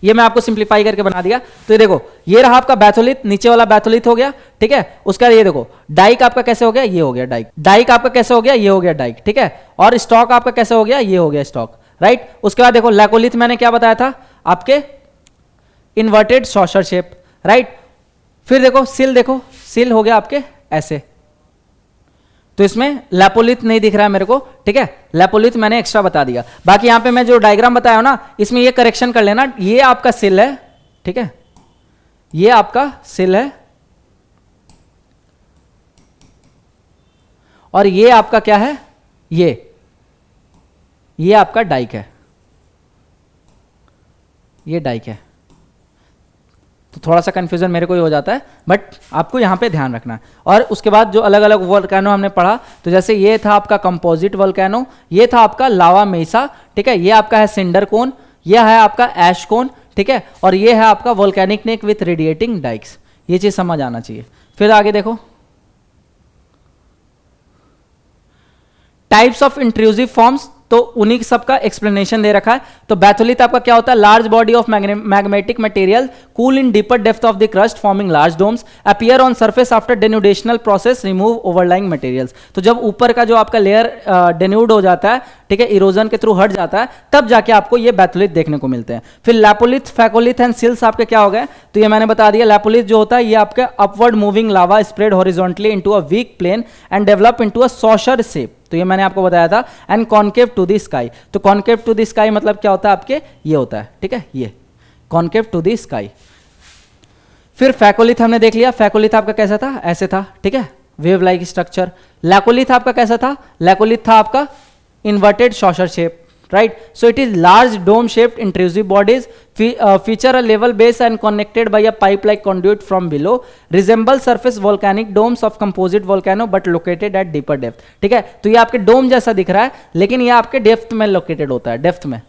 ये मैं आपको सिंप्लीफाई करके बना दिया। तो ये देखो ये रहा आपका बैथोलिथ, नीचे वाला बैथोलिथ हो गया, ठीक है। उसका ये देखो डाइक आपका कैसे हो गया, ये हो गया डाइक, डाइक आपका कैसे हो गया, ये हो गया डाइक, ठीक है। और स्टॉक आपका कैसे हो गया, ये हो गया स्टॉक, राइट। उसके बाद देखो लैकोलिथ मैंने क्या बताया था आपके इन्वर्टेड सॉसर शेप, राइट। फिर देखो सिल हो गया आपके ऐसे, तो इसमें लैपोलिथ नहीं दिख रहा है मेरे को, ठीक है, लैपोलिथ मैंने एक्स्ट्रा बता दिया। बाकी यहां पे मैं जो डायग्राम बताया हूं ना, इसमें ये करेक्शन कर लेना, ये आपका सिल है, ठीक है, ये आपका सिल है, और ये आपका क्या है, ये आपका डाइक है, ये डाइक है। थोड़ा सा कन्फ्यूजन मेरे को ही हो जाता है, बट आपको यहाँ पे ध्यान रखना है। और उसके बाद जो अलग अलग वोल्केनो हमने पढ़ा, तो जैसे ये था आपका कंपोजिट वोल्केनो, ये था आपका लावा मेसा, ठीक है, ये आपका है सिंडर कोन, ये है आपका ऐश कोन, ठीक है, और ये है आपका volcanic neck with radiating dykes. ये चीज समझ आना चाहिए। फिर आगे देखो, टाइप्स ऑफ इंट्रूसिव फॉर्म्स, तो उन्हीं सबका एक्सप्लेनेशन दे रखा है। तो बैथोलिथ आपका क्या होता है? Large body of magmatic material cool in deeper depth of the crust forming large domes appear on surface after denudational process remove overlying materials. तो जब ऊपर का जो आपका लेयर डेन्यूड हो जाता है, ठीक है, इरोजन के थ्रू हट जाता है, तब जाके आपको ये बैथोलिथ देखने को मिलते हैं। फिर लैपोलिथ, फैकोलिथ एंड सिल्स आपके क्या हो गए? तो ये मैंने बता दिया। लैपोलिथ जो होता है ये आपका upward moving lava spread horizontally into a weak plane and develop into a saucer shape, तो ये मैंने आपको बताया था। And concave to the sky, तो कॉन्केव टू द स्काई मतलब क्या होता है आपके? ये होता है, ठीक है, ये कॉन्केव टू द स्काई। फिर फैकोलिथ हमने देख लिया। फैकोलिथ आपका कैसा था? ऐसे था, ठीक है, वेव लाइक स्ट्रक्चर। लैकोलिथ आपका कैसा था? लैकोलिथ था आपका inverted saucer shape, right? So it is large dome shaped intrusive bodies, feature a level base and connected by a pipe like conduit from below, resemble surface volcanic domes of composite volcano but located at deeper depth, ठीक है। तो ये आपके डोम जैसा दिख रहा है, लेकिन ये आपके डेप्थ में लोकेटेड होता है, डेप्थ में।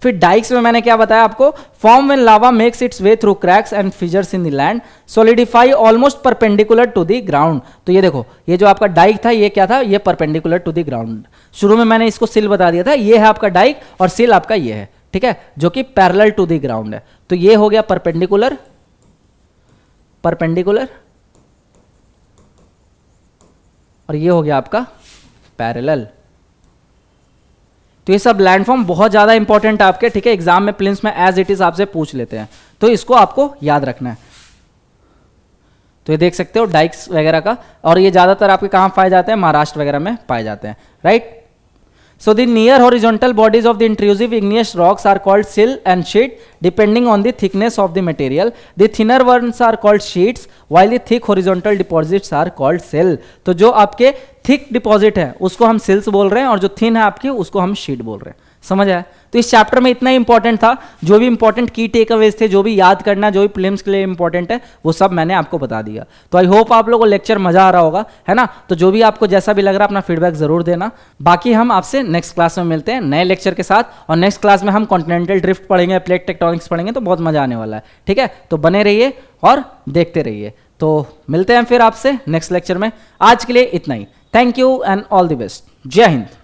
फिर डाइक्स में मैंने क्या बताया आपको? Form when lava makes its way through cracks and fissures in the land, solidify almost perpendicular to the ground. तो ये देखो, ये जो आपका डाइक था ये क्या था? ये परपेंडिकुलर टू द ग्राउंड। शुरू में मैंने इसको सिल बता दिया था, ये है आपका डाइक और सिल आपका ये है, ठीक है, जो कि पैरेलल टू द ग्राउंड है। तो ये हो गया परपेंडिकुलर, परपेंडिकुलर, और ये हो गया आपका पैरेलल। तो ये सब लैंडफॉर्म बहुत ज्यादा इंपॉर्टेंट है आपके, ठीक है, एग्जाम में प्लिम्स में एज इट इज आपसे पूछ लेते हैं, तो इसको आपको याद रखना है। तो ये देख सकते हो डाइक्स वगैरह का, और ये ज्यादातर आपके कहाँ पाए जाते हैं? महाराष्ट्र वगैरह में पाए जाते हैं, right. So the near horizontal bodies of the intrusive igneous rocks are called sill and sheet depending on the thickness of the material. The thinner ones are called sheets while the thick horizontal deposits are called sill. तो जो आपके thick deposit है उसको हम सिल्स बोल रहे हैं, और जो थिन है आपकी उसको हम शीट बोल रहे हैं। समझ आया? तो इस चैप्टर में इतना ही इंपॉर्टेंट था। जो भी इंपॉर्टेंट की टेक अवेज थे, जो भी याद करना, जो भी प्रीलिम्स के लिए इंपॉर्टेंट है, वो सब मैंने आपको बता दिया। तो आई होप आप लोगों को लेक्चर मजा आ रहा होगा, है ना। तो जो भी आपको जैसा भी लग रहा है अपना फीडबैक जरूर देना। बाकी हम आपसे नेक्स्ट क्लास में मिलते हैं नए लेक्चर के साथ, और नेक्स्ट क्लास में हम कॉन्टिनेंटल ड्रिफ्ट पढ़ेंगे, प्लेट टेक्टोनिक्स पढ़ेंगे, तो बहुत मजा आने वाला है, ठीक है। तो बने रहिए और देखते रहिए। तो मिलते हैं फिर आपसे नेक्स्ट लेक्चर में। आज के लिए इतना ही। Thank you and all the best. जय हिंद।